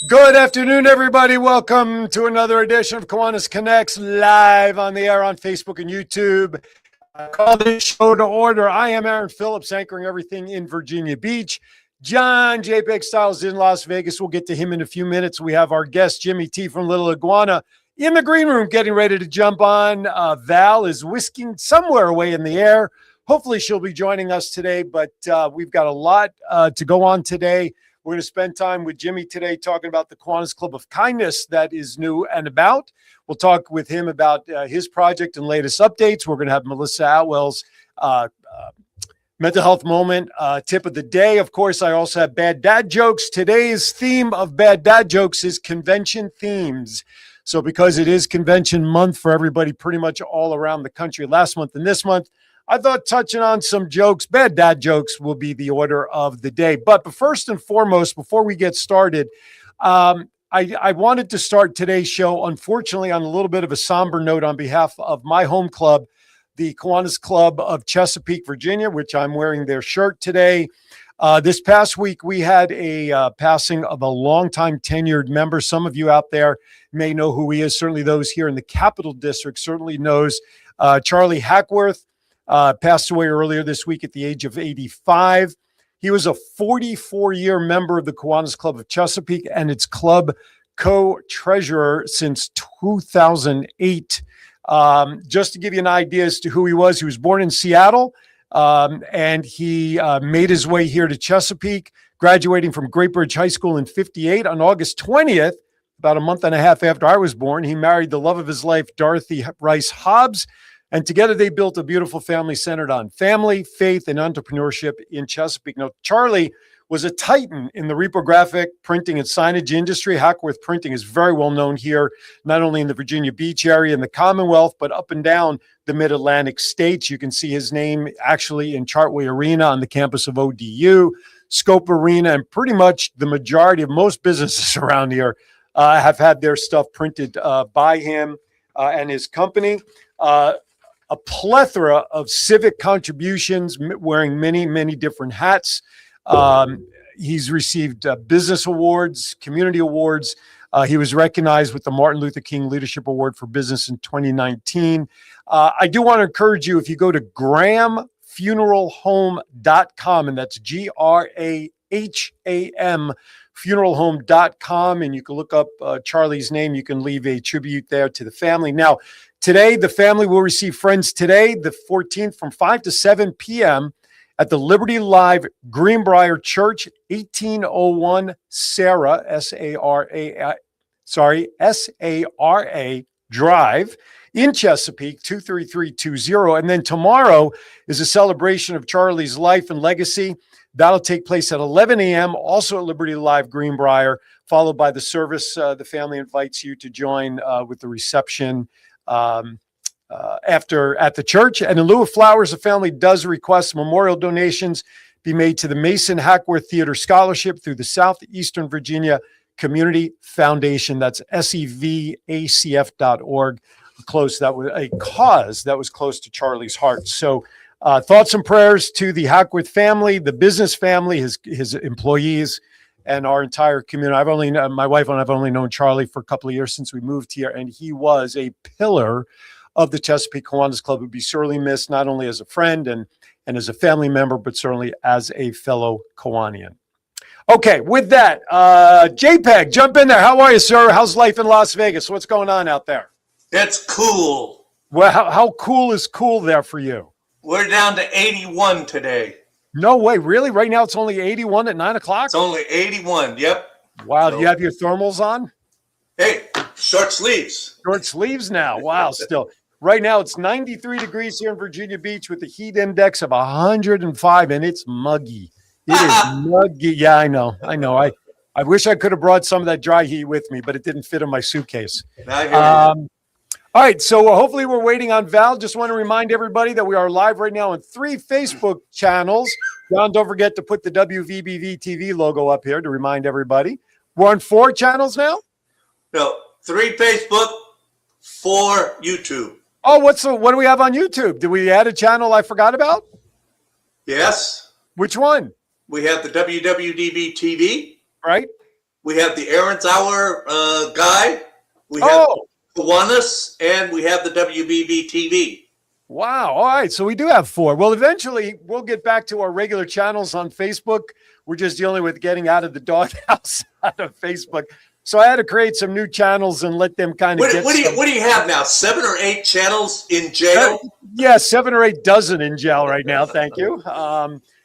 Good afternoon, everybody. Welcome to another edition of Kiwanis Connects live on the air on Facebook and YouTube. I call this show to order. I am Aaron Phillips, anchoring everything in Virginia Beach. John JPEG Styles in Las Vegas. We'll get to him in a few minutes. We have our guest, Jimmy T from Little Iguana, in the green room getting ready to jump on. Val is whisking somewhere away in the air. Hopefully she'll be joining us today, but we've got a lot to go on today. We're going to spend time with Jimmy today talking about the Kiwanis Club of Kindness that is new and about. We'll talk with him about his project and latest updates. We're going to have Melissa Atwell's mental health moment tip of the day. Of course, I also have bad dad jokes. Today's theme of bad dad jokes is convention themes. So because it is convention month for everybody pretty much all around the country last month and this month, I thought touching on some jokes, bad dad jokes, will be the order of the day. But first and foremost, before we get started, I wanted to start today's show, unfortunately, on a little bit of a somber note on behalf of my home club, the Kiwanis Club of Chesapeake, Virginia, which I'm wearing their shirt today. This past week, we had a passing of a longtime tenured member. Some of you out there may know who he is. Certainly those here in the Capital District certainly knows Charlie Hackworth. Passed away earlier this week at the age of 85. He was a 44-year member of the Kiwanis Club of Chesapeake and its club co-treasurer since 2008. Just to give you an idea as to who he was born in Seattle, and he made his way here to Chesapeake, graduating from Great Bridge High School in 58. On August 20th, about a month and a half after I was born, he married the love of his life, Dorothy Rice Hobbs. And together they built a beautiful family centered on family, faith, and entrepreneurship in Chesapeake. Now, Charlie was a titan in the reprographic printing and signage industry. Hackworth Printing is very well known here, not only in the Virginia Beach area and the Commonwealth, but up and down the Mid-Atlantic states. You can see his name actually in Chartway Arena on the campus of ODU, Scope Arena, and pretty much the majority of most businesses around here have had their stuff printed by him and his company. A plethora of civic contributions, wearing many, many different hats. He's received business awards, community awards. He was recognized with the Martin Luther King Leadership Award for Business in 2019. I do want to encourage you, if you go to grahamfuneralhome.com, and that's GRAHAM, funeralhome.com, and you can look up Charlie's name. You can leave a tribute there to the family. Now, today, the family will receive friends today, the 14th, from 5 to 7 p.m. at the Liberty Live Greenbrier Church, 1801 Sarah, S-A-R-A Drive in Chesapeake, 23320. And then tomorrow is a celebration of Charlie's life and legacy. That'll take place at 11 a.m., also at Liberty Live Greenbrier, followed by the service. The family invites you to join with the reception after at the church. And in lieu of flowers, the family does request memorial donations be made to the Mason Hackworth Theater Scholarship through the Southeastern Virginia Community Foundation. That's sevacf.org. That was a cause that was close to Charlie's heart. So thoughts and prayers to the Hackworth family, the business family, his employees, and our entire community. My wife and I have only known Charlie for a couple of years since we moved here, and he was a pillar of the Chesapeake Kiwanis Club. Would be sorely missed, not only as a friend and as a family member, but certainly as a fellow Kiwanian. Okay, with that, JPEG, jump in there. How are you, sir? How's life in Las Vegas? What's going on out there? It's cool. Well, how cool is cool there for you? We're down to 81 today. No way, really? Right now it's only 81 at 9 o'clock? It's only 81, yep. Wow, do you have your thermals on? Hey, short sleeves. Short sleeves now. Wow, still. Right now it's 93 degrees here in Virginia Beach with a heat index of 105, and it's muggy. It is muggy. Yeah, I know. I wish I could have brought some of that dry heat with me, but it didn't fit in my suitcase. All right, so hopefully we're waiting on Val. Just want to remind everybody that we are live right now on 3 Facebook channels. John, don't forget to put the WVBV TV logo up here to remind everybody. We're on 4 channels now? No, 3 Facebook, 4 YouTube. Oh, what do we have on YouTube? Did we add a channel I forgot about? Yes. Which one? We have the WWDB TV. Right. We have the Aaron's Hour guy. We have Kiwanis, and we have the WBB TV. Wow. All right. So we do have 4. Well, eventually we'll get back to our regular channels on Facebook. We're just dealing with getting out of the doghouse out of Facebook. So I had to create some new channels and let them kind of What do you have now? 7 or 8 channels in jail? Yeah, 7 or 8 dozen in jail right now. Thank you.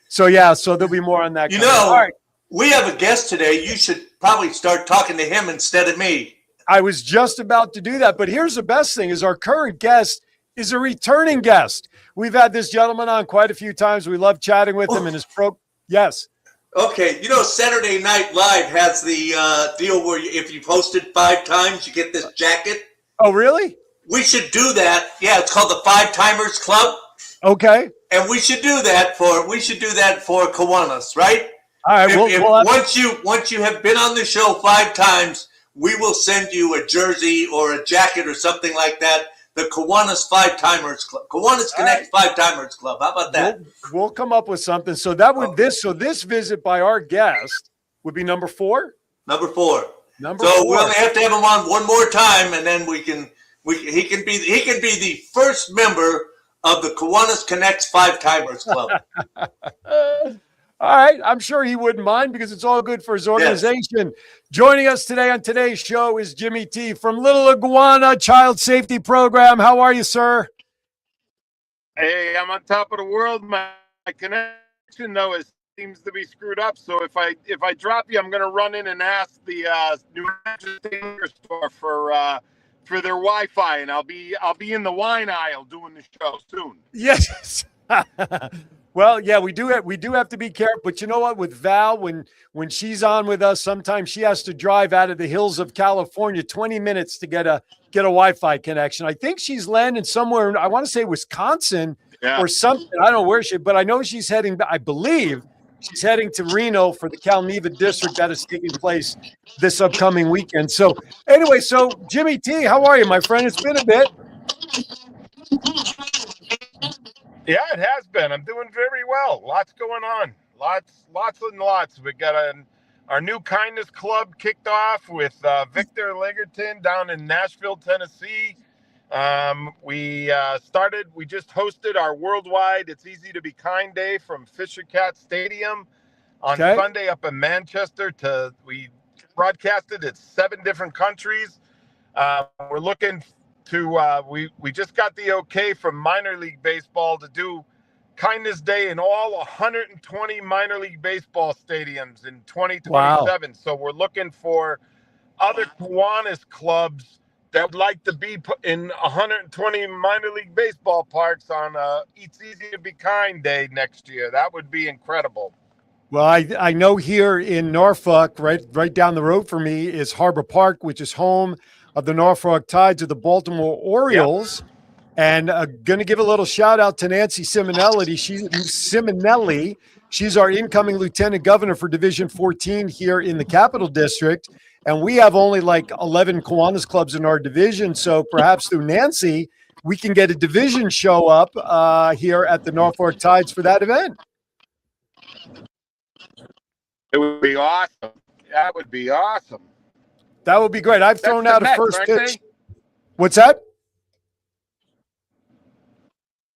So there'll be more on that. All right. We have a guest today. You should probably start talking to him instead of me. I was just about to do that, but here's the best thing: is our current guest is a returning guest. We've had this gentleman on quite a few times. We love chatting with him and his Yes. Okay. Saturday Night Live has the deal where if you posted 5 times, you get this jacket. Oh, really? We should do that. Yeah, it's called the 5 Timers Club. Okay. And we should do that for Kiwanis, right? All right. Once you have been on the show 5 times, we will send you a jersey or a jacket or something like that. The Kiwanis 5 Timers Club, Kiwanis Connects 5 Timers Club. How about that? We'll come up with something. So that would this visit by our guest would be number 4. Number 4. So we only have to have him on one more time, and then he can be the first member of the Kiwanis Connects 5 Timers Club. All right. I'm sure he wouldn't mind because it's all good for his organization. Yes. Joining us today on today's show is Jimmy T from Little Iguana Child Safety Program. How are you, sir? Hey, I'm on top of the world. My connection, though, seems to be screwed up. So if I drop you, I'm going to run in and ask the New Hampshire store for their Wi-Fi, and I'll be in the wine aisle doing the show soon. Yes. Well, yeah, we do have to be careful. But you know what? With Val, when she's on with us, sometimes she has to drive out of the hills of California 20 minutes to get a Wi-Fi connection. I think she's landing somewhere, I want to say Wisconsin or something. I don't know where but I know she's heading, I believe she's heading to Reno for the Cal Neva district that is taking place this upcoming weekend. So anyway, Jimmy T, how are you, my friend? It's been a bit. Yeah, it has been. I'm doing very well. Lots going on. Lots and lots. We got our new kindness club kicked off with Victor Legerton down in Nashville, Tennessee. We just hosted our worldwide It's Easy to Be Kind Day from Fisher Cat Stadium on Sunday up in Manchester. We broadcasted at 7 different countries. We're looking to we just got the okay from minor league baseball to do Kindness Day in all 120 minor league baseball stadiums in 2027. Wow. So we're looking for other Kiwanis clubs that would like to be in 120 minor league baseball parks on It's Easy to Be Kind Day next year. That would be incredible. Well, I know here in Norfolk, right down the road for me is Harbor Park, which is home of the Norfolk Tides of the Baltimore Orioles. Yep. And going to give a little shout out to Nancy Simonelli. She's our incoming lieutenant governor for Division 14 here in the Capital District. And we have only like 11 Kiwanis clubs in our division. So perhaps through Nancy, we can get a division show up here at the Norfolk Tides for that event. It would be awesome. That would be awesome. That would be great. I've thrown out a first pitch. What's that?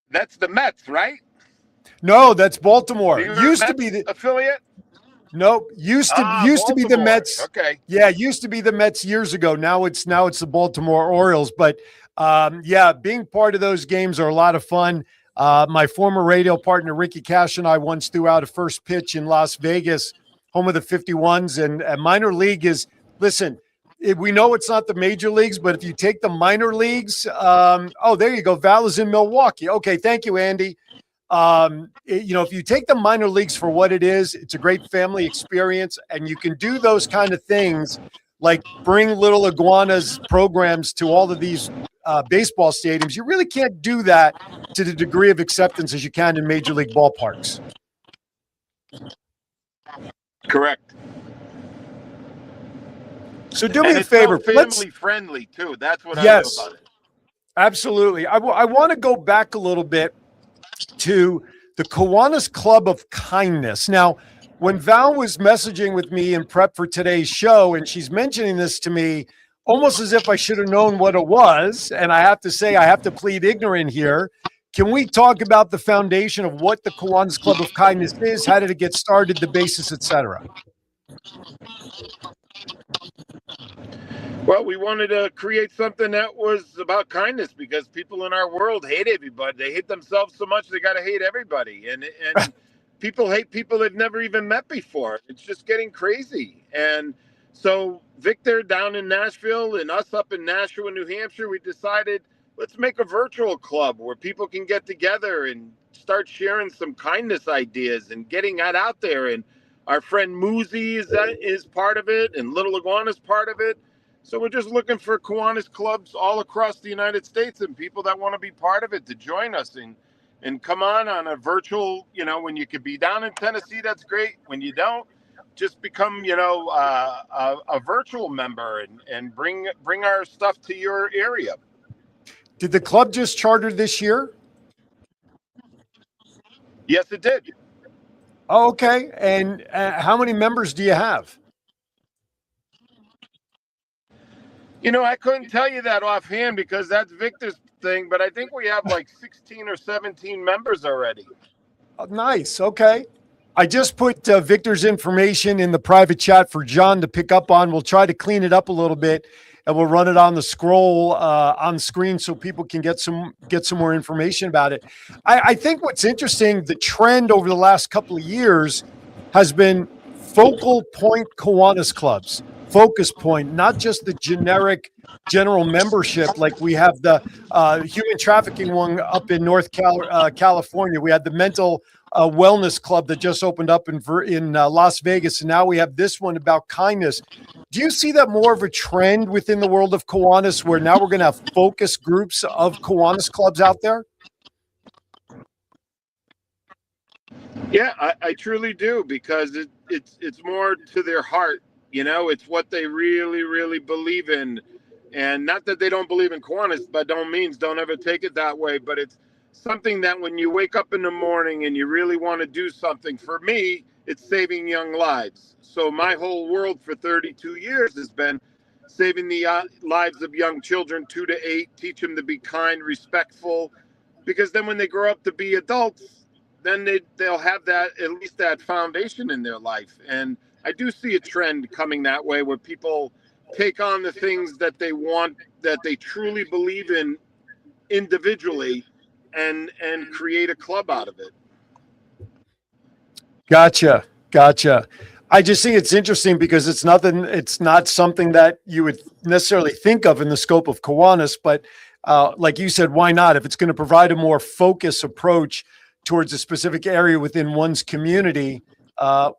That's the Mets, right? No, that's Baltimore. Used to be the affiliate. Nope. Used to be the Mets. Okay. Yeah, used to be the Mets years ago. Now it's the Baltimore Orioles. But being part of those games are a lot of fun. My former radio partner Ricky Cash and I once threw out a first pitch in Las Vegas, home of the 51s, and minor league is listen. We know it's not the major leagues, but if you take the minor leagues, there you go. Val is in Milwaukee. Okay, thank you, Andy. If you take the minor leagues for what it is, it's a great family experience, and you can do those kind of things like bring Little Iguana's programs to all of these baseball stadiums. You really can't do that to the degree of acceptance as you can in major league ballparks. Correct. So do me a favor. So family friendly too. That's what I love about it. Absolutely. I want to go back a little bit to the Kiwanis Club of Kindness. Now, when Val was messaging with me in prep for today's show, and she's mentioning this to me almost as if I should have known what it was, and I have to say I have to plead ignorant here. Can we talk about the foundation of what the Kiwanis Club of Kindness is? How did it get started, the basis, etc.? Well, we wanted to create something that was about kindness because people in our world hate everybody. They hate themselves so much they got to hate everybody, and people hate people they've never even met before. It's just getting crazy. And so Victor down in Nashville and us up in Nashua, New Hampshire, we decided let's make a virtual club where people can get together and start sharing some kindness ideas and getting that out there. And our friend Muzi is part of it, and Little Iguana's part of it. So we're just looking for Kiwanis clubs all across the United States and people that want to be part of it to join us and come on a virtual, when you could be down in Tennessee, that's great. When you don't, just become, a virtual member and bring our stuff to your area. Did the club just charter this year? Yes, it did. Oh, okay. And how many members do you have? I couldn't tell you that offhand because that's Victor's thing, but I think we have like 16 or 17 members already. Oh, nice. Okay. I just put Victor's information in the private chat for John to pick up on. We'll try to clean it up a little bit, and we'll run it on the scroll on screen so people can get some more information about it. I think what's interesting, the trend over the last couple of years has been focal point Kiwanis clubs. Focus point, not just the generic general membership. Like we have the human trafficking one up in California. We had the mental wellness club that just opened up in Las Vegas. And now we have this one about kindness. Do you see that more of a trend within the world of Kiwanis where now we're going to have focus groups of Kiwanis clubs out there? Yeah, I truly do because it's more to their heart. It's what they really, really believe in. And not that they don't believe in Kiwanis, by no means, don't ever take it that way. But it's something that when you wake up in the morning and you really want to do something, for me, it's saving young lives. So my whole world for 32 years has been saving the lives of young children, 2 to 8, teach them to be kind, respectful. Because then when they grow up to be adults, then they'll have that, at least that foundation in their life. And I do see a trend coming that way where people take on the things that they want, that they truly believe in individually and create a club out of it. Gotcha. I just think it's interesting because it's not something that you would necessarily think of in the scope of Kiwanis, but like you said, why not? If it's going to provide a more focused approach towards a specific area within one's community,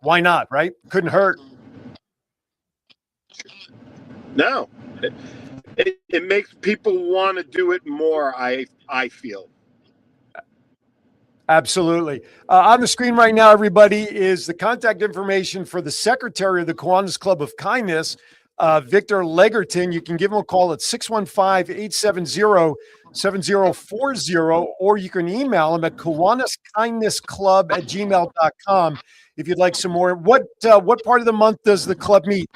why not, right? Couldn't hurt. No, it makes people want to do it more, I feel. Absolutely. On the screen right now, everybody, is the contact information for the secretary of the Kiwanis Club of Kindness, Victor Legerton. You can give him a call at 615-870-7040, or you can email him at KiwanisKindnessClub@gmail.com if you'd like some more. What part of the month does the club meet?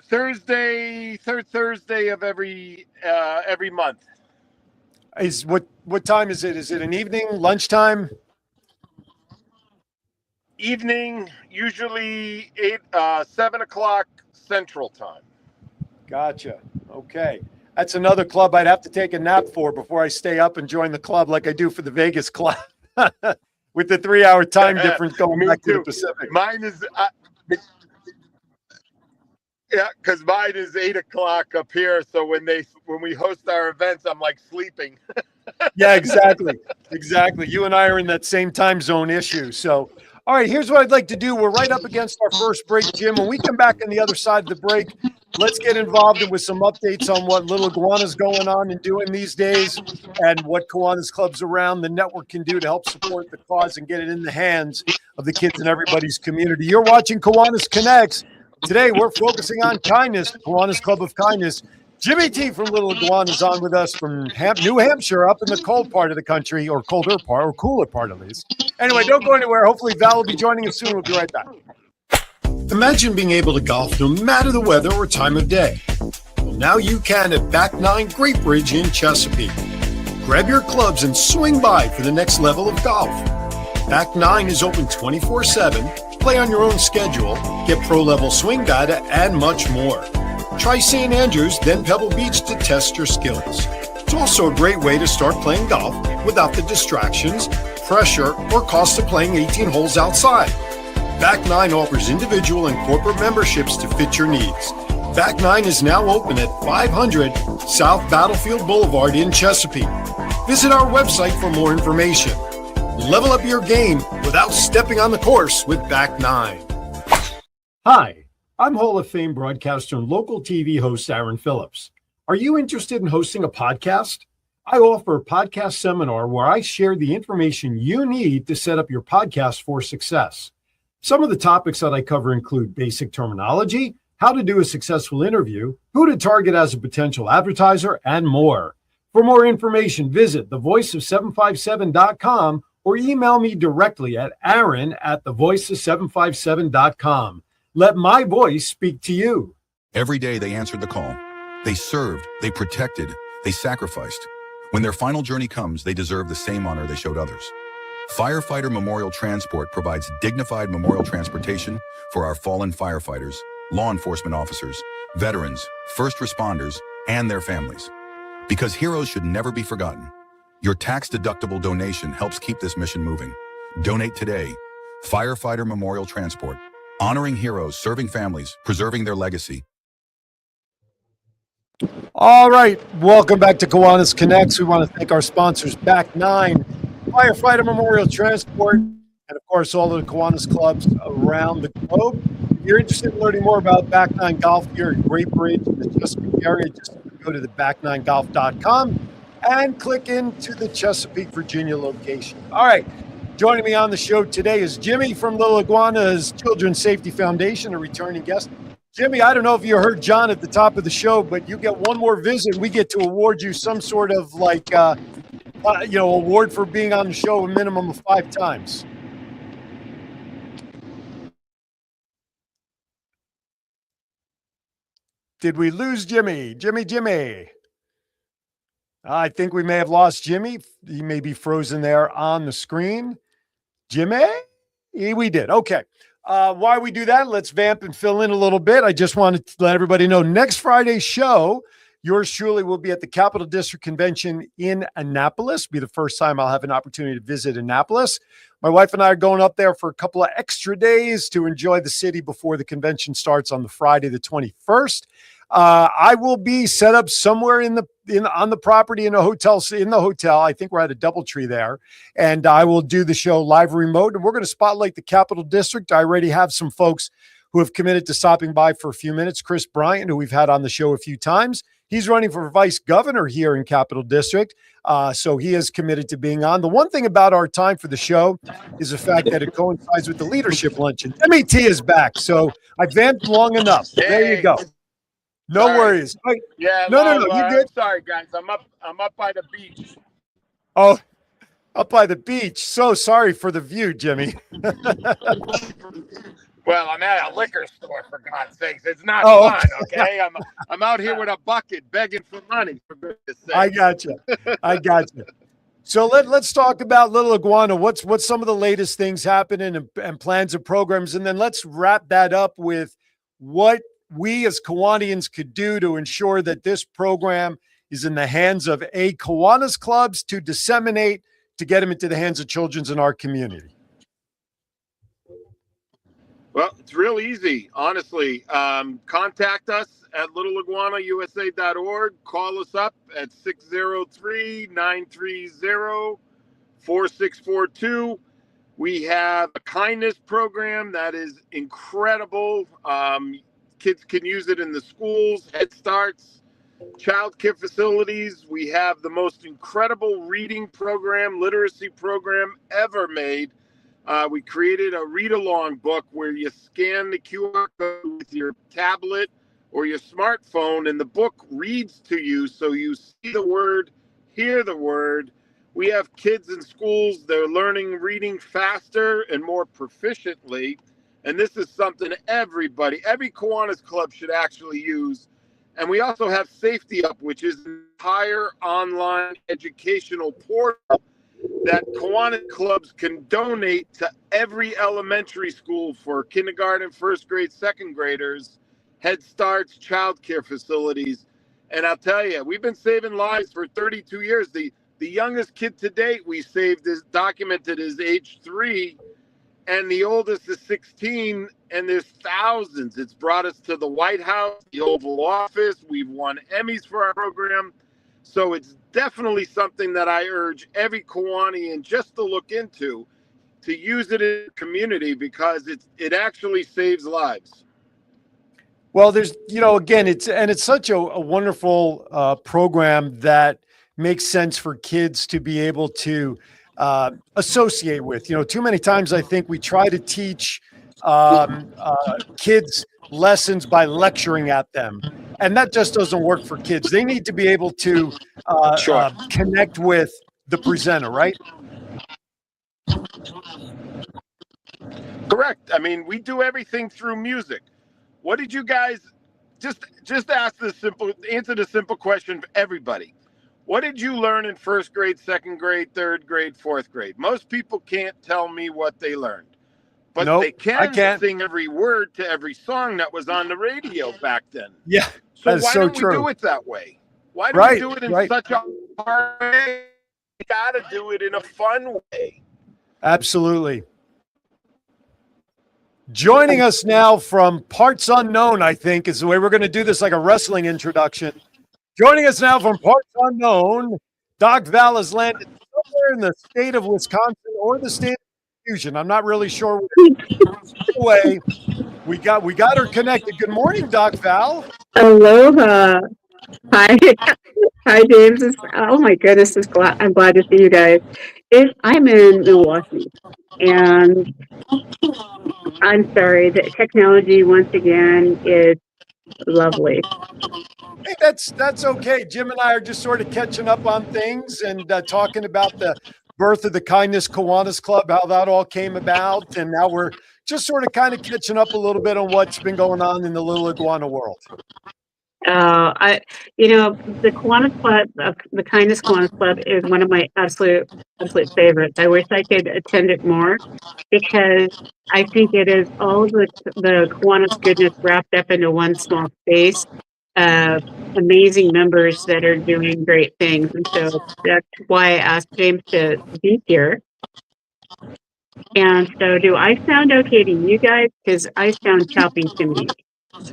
Third Thursday of every month. Is what time is it? Is it an evening, lunchtime? Evening, usually 7 o'clock Central Time. Gotcha. Okay. That's another club I'd have to take a nap for before I stay up and join the club like I do for the Vegas club with the 3-hour time difference going back to the Pacific. Mine is, because mine is 8 o'clock up here. So when we host our events, I'm like sleeping. Yeah, exactly. You and I are in that same time zone issue. So, all right, here's what I'd like to do. We're right up against our first break, Jim. When we come back on the other side of the break, let's get involved with some updates on what Little Iguana's going on and doing these days and what Kiwanis clubs around the network can do to help support the cause and get it in the hands of the kids in everybody's community. You're watching Kiwanis Connects. Today, we're focusing on kindness, Kiwanis Club of Kindness. Jimmy T from Little Iguana is on with us from New Hampshire, up in the cold part of the country, or colder part, or cooler part at least. Anyway, don't go anywhere. Hopefully Val will be joining us soon. We'll be right back. Imagine being able to golf no matter the weather or time of day. Well, now you can at Back 9 Great Bridge in Chesapeake. Grab your clubs and swing by for the next level of golf. Back 9 is open 24/7, play on your own schedule, get pro-level swing data, and much more. Try St. Andrews, then Pebble Beach to test your skills. It's also a great way to start playing golf without the distractions, pressure, or cost of playing 18 holes outside. Back 9 offers individual and corporate memberships to fit your needs. Back 9 is now open at 500 South Battlefield Boulevard in Chesapeake. Visit our website for more information. Level up your game without stepping on the course with Back 9. Hi, I'm Hall of Fame broadcaster and local TV host Aaron Phillips. Are you interested in hosting a podcast? I offer a podcast seminar where I share the information you need to set up your podcast for success. Some of the topics that I cover include basic terminology, how to do a successful interview, who to target as a potential advertiser, and more. For more information, visit thevoiceof757.com or email me directly at aaron@thevoiceof757.com. Let my voice speak to you. Every day they answered the call. They served, they protected, they sacrificed. When their final journey comes, they deserve the same honor they showed others. Firefighter Memorial Transport provides dignified memorial transportation for our fallen firefighters, law enforcement officers, veterans, first responders, and their families. Because heroes should never be forgotten. Your tax-deductible donation helps keep this mission moving. Donate today. Firefighter Memorial Transport. Honoring heroes, serving families, preserving their legacy. All right, welcome back to Kiwanis Connects. We want to thank our sponsors, Back 9, Firefighter Memorial Transport, and of course, all of the Kiwanis clubs around the globe. If you're interested in learning more about Back 9 Golf here in Great Bridge in the Chesapeake area, just go to the back9golf.com and click into the Chesapeake, Virginia location. All right, joining me on the show today is Jimmy from Little Iguana's Children's Safety Foundation, a returning guest. Jimmy, I don't know if you heard John at the top of the show, but you get one more visit. We get to award you some sort of award for being on the show a minimum of 5 times. Did we lose Jimmy? Jimmy. I think we may have lost Jimmy. He may be frozen there on the screen. Jimmy? We did. Okay. While we do that, let's vamp and fill in a little bit. I just wanted to let everybody know next Friday's show, yours truly will be at the Capital District Convention in Annapolis. It'll be the first time I'll have an opportunity to visit Annapolis. My wife and I are going up there for a couple of extra days to enjoy the city before the convention starts on the Friday, the 21st. I will be set up somewhere on the property in the hotel. I think we're at a DoubleTree there, and I will do the show live remote. And we're going to spotlight the Capital District. I already have some folks who have committed to stopping by for a few minutes. Chris Bryant, who we've had on the show a few times, he's running for vice governor here in Capital District. So he is committed to being on. The one thing about our time for the show is the fact that it coincides with the leadership luncheon. MET is back, so I vamped long enough. There you go. No worries. Yeah. No. You good? Sorry, guys. I'm up by the beach. Oh, up by the beach. So sorry for the view, Jimmy. Well, I'm at a liquor store, for God's sakes. It's not fun, okay? I'm out here with a bucket begging for money, for goodness sake. I got you. So let's talk about Little Iguana. What's some of the latest things happening and plans and programs, and then let's wrap that up with what we as Kiwanians could do to ensure that this program is in the hands of Kiwanis clubs to disseminate, to get them into the hands of children in our community. Well, it's real easy, honestly. Contact us at littleiguanausa.org. Call us up at 603-930-4642. We have a kindness program that is incredible. Kids can use it in the schools, Head Starts, child care facilities. We have the most incredible reading program, literacy program ever made. We created a read-along book where you scan the QR code with your tablet or your smartphone, and the book reads to you so you see the word, hear the word. We have kids in schools, they're learning reading faster and more proficiently. And this is something every Kiwanis club should actually use. And we also have Safety Up, which is an entire online educational portal that Kiwanis clubs can donate to every elementary school for kindergarten, first grade, second graders, Head Starts, child care facilities. And I'll tell you, we've been saving lives for 32 years. The youngest kid to date we saved is documented as age 3, and the oldest is 16, and there's thousands. It's brought us to the White House, the Oval Office. We've won Emmys for our program. So it's definitely something that I urge every Kiwanian just to look into, to use it in the community, because it actually saves lives. Well, there's, again, it's such a wonderful program that makes sense for kids to be able to associate with. Too many times I think we try to teach kids lessons by lecturing at them, and that just doesn't work for kids. They need to be able to connect with the presenter, right? Correct. I mean, we do everything through music. What did you guys just answer the simple question for everybody? What did you learn in first grade, second grade, third grade, fourth grade? Most people can't tell me what they learned, but nope, they can sing every word to every song that was on the radio back then. Yeah. So why don't we do it that way? Why do we do it in such a hard way? We got to do it in a fun way. Absolutely. Joining us now from parts unknown, I think, is the way we're going to do this, like a wrestling introduction. Joining us now from parts unknown, Doc Val has landed somewhere in the state of Wisconsin or the state of Fusion. I'm not really sure. Anyway, we got her connected. Good morning, Doc Val. Aloha. Hi. Hi, James. Oh my goodness, I'm glad to see you guys. I'm in Milwaukee, and I'm sorry, the technology once again is lovely. Hey, that's okay. Jim and I are just sort of catching up on things and talking about the birth of the Kindness Kiwanis Club, how that all came about, and now we're just sort of kind of catching up a little bit on what's been going on in the little iguana world. The Kiwanis Club, the Kindness Kiwanis Club, is one of my absolute favorites. I wish I could attend it more, because I think it is all the Kiwanis goodness wrapped up into one small space. Amazing members that are doing great things, and so that's why I asked James to be here. And so, do I sound okay to you guys? Because I sound choppy to me.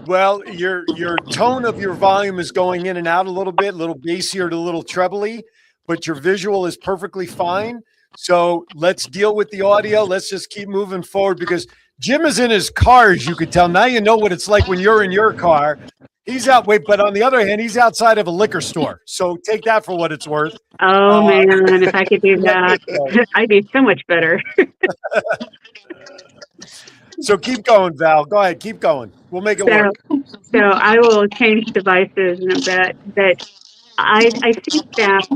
Well, your tone of your volume is going in and out a little bit, a little bassier to a little trebly, but your visual is perfectly fine. So let's deal with the audio. Let's just keep moving forward, because Jim is in his car, as you could tell. Now you know what it's like when you're in your car. He's out. Wait, but on the other hand, he's outside of a liquor store. So take that for what it's worth. Oh, man, if I could do that, I'd be so much better. So keep going, Val. Go ahead. Keep going. We'll make it work. So I will change devices in a bit. But I think that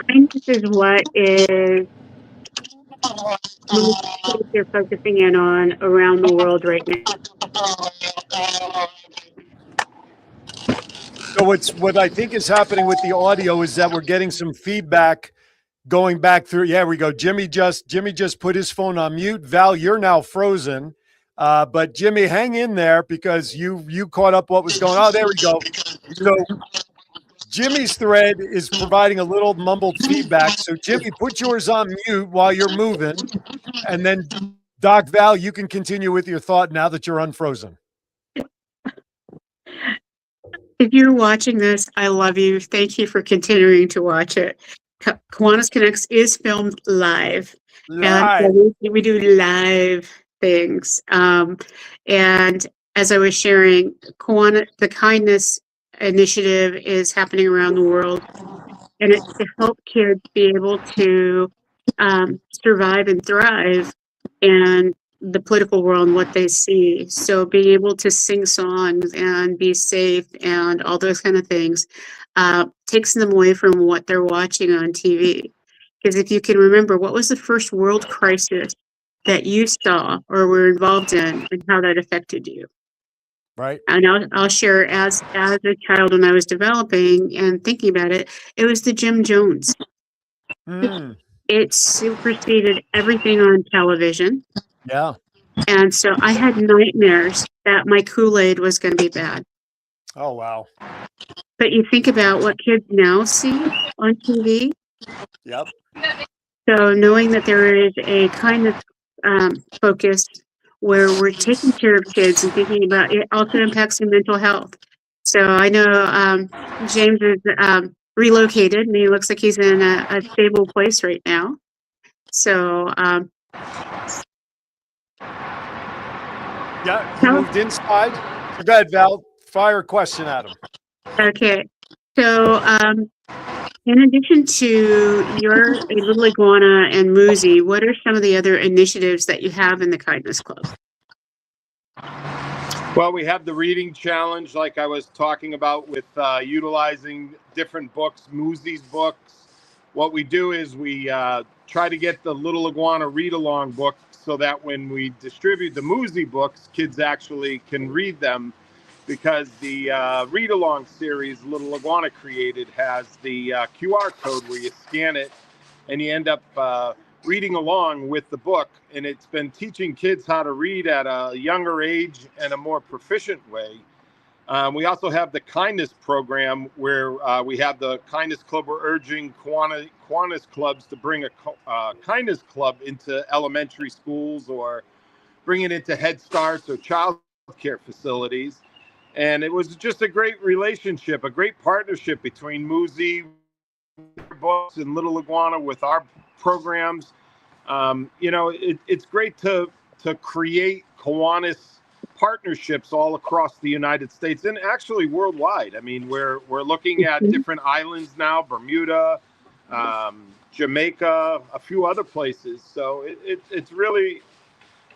kindness is what is most kids are focusing in on around the world right now. So what I think is happening with the audio is that we're getting some feedback going back through. Yeah, we go. Jimmy just put his phone on mute. Val, you're now frozen. But Jimmy, hang in there, because you caught up what was going on. Oh, there we go. So Jimmy's thread is providing a little mumbled feedback. So Jimmy, put yours on mute while you're moving. And then Doc Val, you can continue with your thought now that you're unfrozen. If you're watching this, I love you. Thank you for continuing to watch it. Kiwanis Connects is filmed live. And we do live things. And as I was sharing, the Kindness Initiative is happening around the world, and it's to help kids be able to survive and thrive. And the political world and what they see. So being able to sing songs and be safe and all those kind of things takes them away from what they're watching on TV. Because if you can remember, what was the first world crisis that you saw or were involved in, and how that affected you? Right. And I'll share, as a child when I was developing and thinking about it, it was the Jim Jones. Mm, It superseded everything on television. yeah. And so I had nightmares that my Kool-Aid was going to be bad. Oh, wow. But you think about what kids now see on TV. Yep. So knowing that there is a kindness focus where we're taking care of kids and thinking about it also impacts their mental health. So I know James is relocated and he looks like he's in a stable place right now. So Yeah, he moved inside. Go ahead, Val. Fire a question at him. okay. So in addition to your A Little Iguana and Moozy, what are some of the other initiatives that you have in the Kindness Club? Well, we have the reading challenge, like I was talking about, with utilizing different books, Moozy's books. What we do is we try to get the Little Iguana read-along book so that when we distribute the Moozy books, kids actually can read them, because the read-along series Little Iguana created has the QR code where you scan it and you end up reading along with the book. And it's been teaching kids how to read at a younger age and a more proficient way. We also have the Kindness program, where we have the Kindness Club. We're urging Kiwanis clubs to bring a Kindness Club into elementary schools, or bring it into Head Starts or child care facilities. And it was just a great relationship, a great partnership between Moozy books and Little Iguana with our programs. It's great to create Kiwanis partnerships all across the United States and actually worldwide. I mean, we're looking at different islands now, Bermuda, Jamaica, a few other places. So it's really,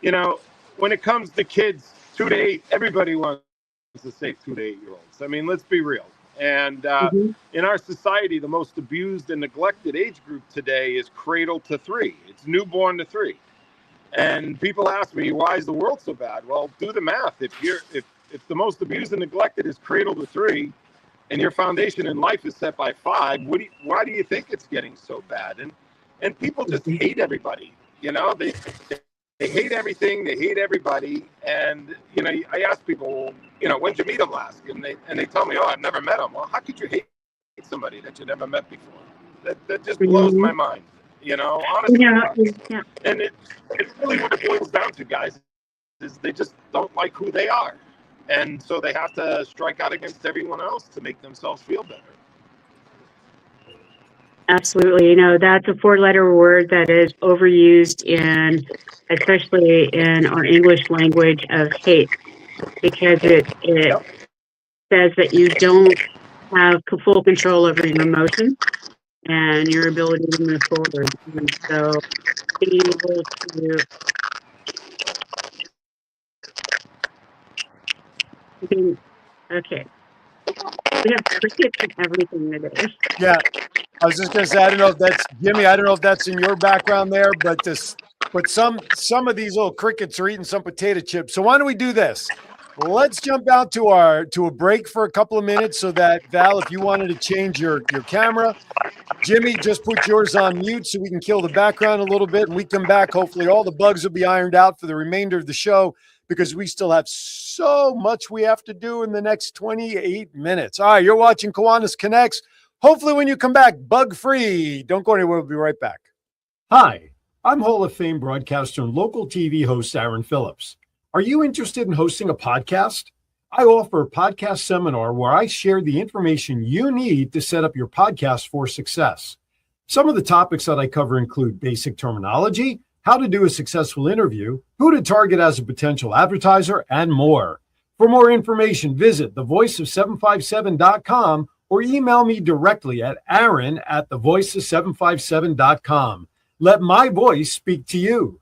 when it comes to kids 2 to 8, everybody wants to save 2 to 8-year-olds. I mean, let's be real. And in our society, the most abused and neglected age group today is cradle to 3. It's newborn to 3. And people ask me, why is the world so bad? Well, do the math. If the most abused and neglected is cradle to 3, and your foundation in life is set by 5, why do you think it's getting so bad? And people just hate everybody. They hate everything. They hate everybody. And I ask people, when'd you meet them last? And they tell me, oh, I've never met them. Well, how could you hate somebody that you never met before? That just blows my mind. Honestly. Yeah. And it's really what it boils down to, guys, is they just don't like who they are. And so they have to strike out against everyone else to make themselves feel better. Absolutely. That's a 4-letter word that is overused especially in our English language, of hate, because it says that you don't have full control over your emotions and your ability to move forward. And so being able to okay. We have crickets and everything today. Yeah. I was just going to say, I don't know if that's Jimmy. I don't know if that's in your background there, but some of these little crickets are eating some potato chips. So why don't we do this? Let's jump out to a break for a couple of minutes, so that Val, if you wanted to change your camera, Jimmy, just put yours on mute so we can kill the background a little bit. And we come back, hopefully all the bugs will be ironed out for the remainder of the show, because we still have so much we have to do in the next 28 minutes. All right, you're watching Kiwanis Connects. Hopefully when you come back, bug-free. Don't go anywhere. We'll be right back. Hi, I'm Hall of Fame broadcaster and local TV host Aaron Phillips. Are you interested in hosting a podcast? I offer a podcast seminar where I share the information you need to set up your podcast for success. Some of the topics that I cover include basic terminology, how to do a successful interview, who to target as a potential advertiser, and more. For more information, visit thevoiceof757.com or email me directly at aaron@thevoiceof757.com. Let my voice speak to you.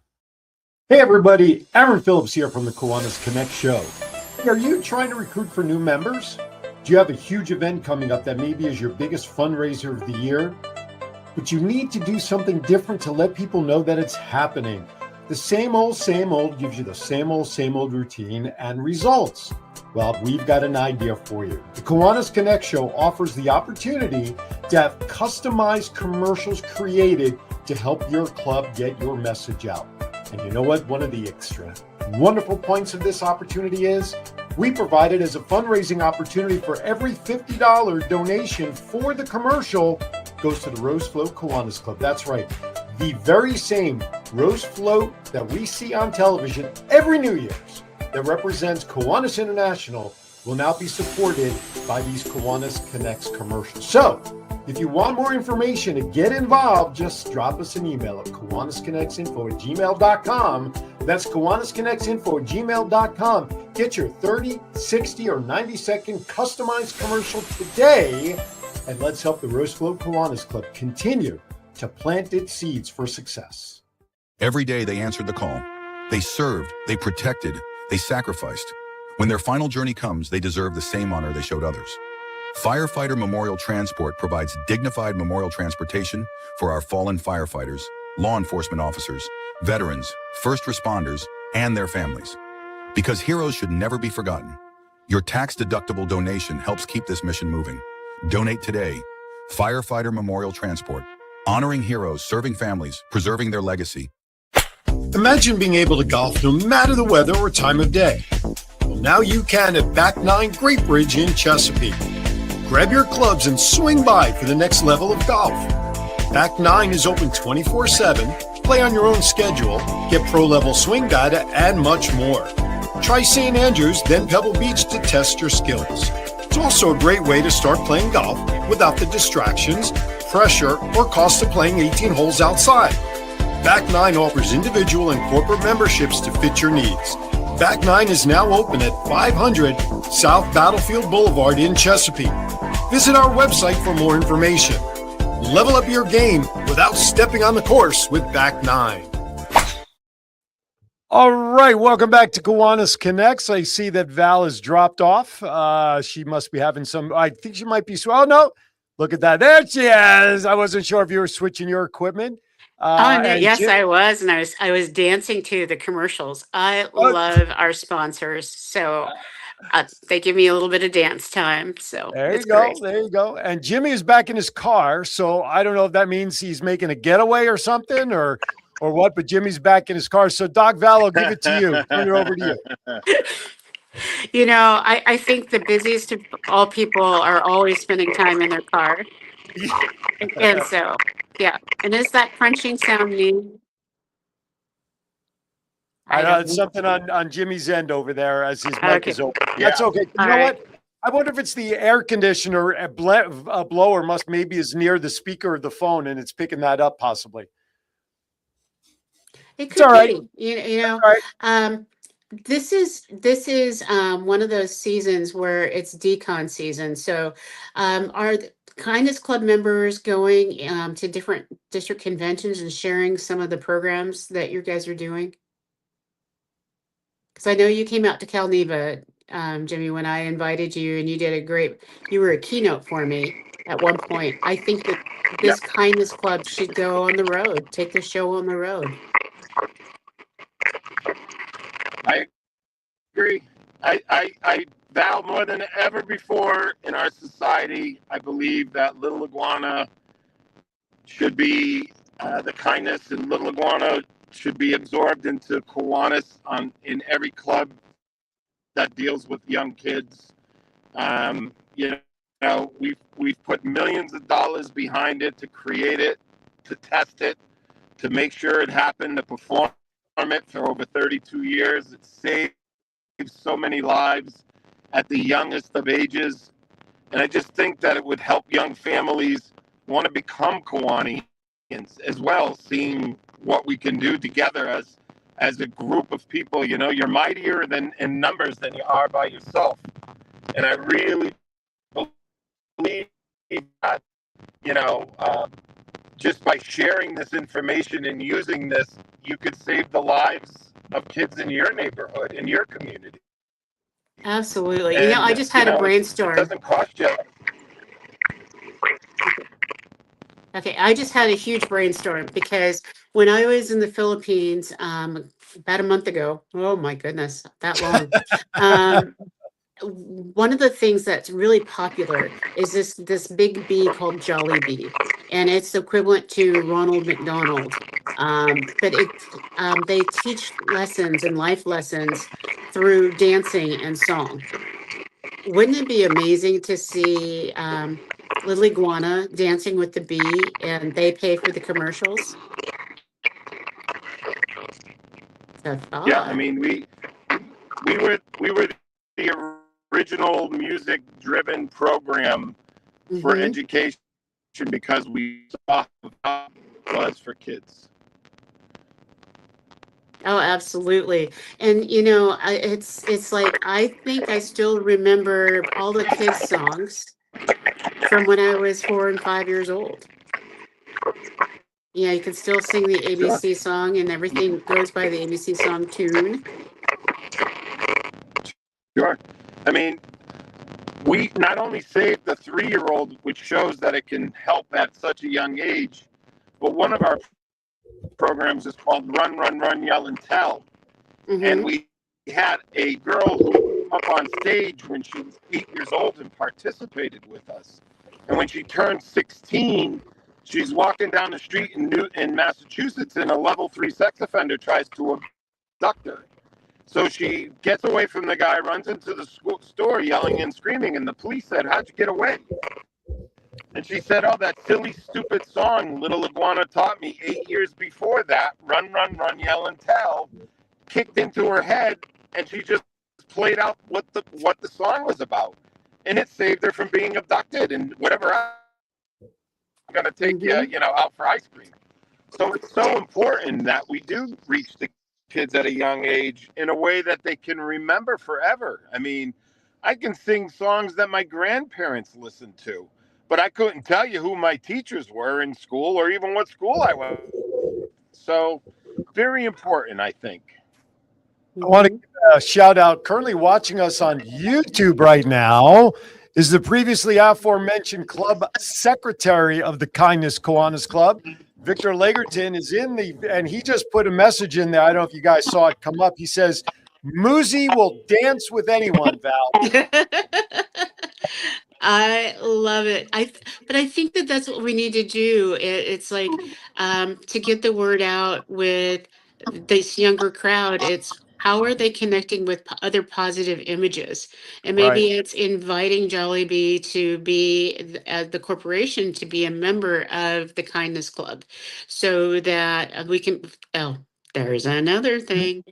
Hey everybody, Aaron Phillips here from the Kiwanis Connect show. Hey, are you trying to recruit for new members? Do you have a huge event coming up that maybe is your biggest fundraiser of the year? But you need to do something different to let people know that it's happening. The same old gives you the same old routine and results. Well, we've got an idea for you. The Kiwanis Connect show offers the opportunity to have customized commercials created to help your club get your message out. And you know what? One of the extra wonderful points of this opportunity is we provide it as a fundraising opportunity for every $50 donation for the commercial goes to the Rose Float Kiwanis Club. That's right. The very same Rose Float that we see on television every New Year's that represents Kiwanis International will now be supported by these Kiwanis Connects commercials. So, if you want more information and get involved, just drop us an email at kiwanisconnectsinfo@gmail.com. That's kiwanisconnectsinfo@gmail.com. Get your 30, 60, or 90-second customized commercial today, and let's help the Rose Float Kiwanis Club continue to plant its seeds for success. Every day they answered the call. They served, they protected, they sacrificed. When their final journey comes, they deserve the same honor they showed others. Firefighter Memorial Transport provides dignified memorial transportation for our fallen firefighters, law enforcement officers, veterans, first responders, and their families. Because heroes should never be forgotten. Your tax-deductible donation helps keep this mission moving. Donate today. Firefighter Memorial Transport. Honoring heroes, serving families, preserving their legacy. Imagine being able to golf no matter the weather or time of day. Well, now you can at Back 9 Great Bridge in Chesapeake. Grab your clubs and swing by for the next level of golf. Back 9 is open 24/7, play on your own schedule, get pro-level swing data, and much more. Try St. Andrews, then Pebble Beach to test your skills. It's also a great way to start playing golf without the distractions, pressure, or cost of playing 18 holes outside. Back 9 offers individual and corporate memberships to fit your needs. Back 9 is now open at 500 South Battlefield Boulevard in Chesapeake. Visit our website for more information. Level up your game without stepping on the course with Back 9. All right, welcome back to Kiwanis Connects. I see that Val has dropped off. She must be having some, I think she might be, oh no, look at that. There she is. I wasn't sure if you were switching your equipment. Yes, Jim, I was, and I was dancing to the commercials. I love our sponsors, so they give me a little bit of dance time. So there it's you go. great. There you go. And Jimmy is back in his car, so I don't know if that means he's making a getaway or something, or what. But Jimmy's back in his car. So Doc Val, I'll give it to you. Turn it over to you. You know, I think the busiest of all people are always spending time in their car, and so yeah. And is that crunching sound new? I I know don't it's know. something on Jimmy's end over there as his mic Okay, is open. Yeah. That's okay. You all know right. what? I wonder if it's the air conditioner blower must maybe is near the speaker of the phone and it's picking that up possibly. It It's all could right. be. You know, All right. um, this is one of those seasons where it's decon season. So, are the Kindness Club members going to different district conventions and sharing some of the programs that you guys are doing? Because I know you came out to Calneva, Jimmy, when I invited you, and you did a great. You were a keynote for me at one point. I think that Yep. this Kindness Club should go on the road, take the show on the road. I agree. I vow more than ever before in our society. I believe that Little Iguana should be the kindness, and Little Iguana should be absorbed into Kiwanis in every club that deals with young kids. You know, we've put millions of dollars behind it to create it, to test it, to make sure it happened, to perform it for over 32 years. It saved so many lives at the youngest of ages. And I just think that it would help young families want to become Kiwanians as well, seeing what we can do together as a group of people. You know, you're mightier in numbers than you are by yourself. And I really believe that, you know, just by sharing this information and using this, you could save the lives of kids in your neighborhood, in your community. Absolutely. You know, And I just had a it brainstorm. doesn't cost you. Okay, I just had a huge brainstorm because when I was in the Philippines about a month ago, oh my goodness, that long. Um, one of the things that's really popular is this big bee called Jolly Bee, and it's equivalent to Ronald McDonald. But they teach lessons and life lessons through dancing and song. Wouldn't it be amazing to see Little Iguana dancing with the bee and they pay for the commercials? The Yeah, I thought. mean, we were the original music driven program for Hmm. education because we saw how it was for kids. Oh, absolutely. And you know, it's like I think I still remember all the kids' songs from when I was 4 and 5 years old. Yeah, you can still sing the Sure. ABC song, and everything goes by the ABC song tune. Sure. I mean, we not only saved the 3-year-old, which shows that it can help at such a young age, but one of our programs is called Run, Run, Run, Yell, and Tell. And Hmm. we had a girl who came up on stage when she was 8 years old and participated with us. And when she turned 16, she's walking down the street in Massachusetts, and a level 3 sex offender tries to abduct her. So she gets away from the guy, runs into the store yelling and screaming, and the police said, "How'd you get away?" And she said, "Oh, that silly, stupid song Little Iguana taught me 8 years before that, Run, Run, Run, Yell, and Tell, kicked into her head, and she just played out what the song was about. And it saved her from being abducted and whatever. I'm going to take you, Hmm. out for ice cream." So it's so important that we do reach the kids at a young age in a way that they can remember forever. I mean, I can sing songs that my grandparents listened to, but I couldn't tell you who my teachers were in school or even what school I went. So, very important, I think. I want to Hmm. give a shout out. Currently watching us on YouTube right now is the previously aforementioned club secretary of the Kindness Kiwanis Club. Victor Legerton is in and he just put a message in there. I don't know if you guys saw it come up. He says, Muzi will dance with anyone, Val. I love it. But I think that that's what we need to do. It's like to get the word out with this younger crowd. It's how are they connecting with other positive images, and Right. maybe it's inviting Jollibee to be the corporation to be a member of the Kindness Club, so that we can. Oh, there's another thing.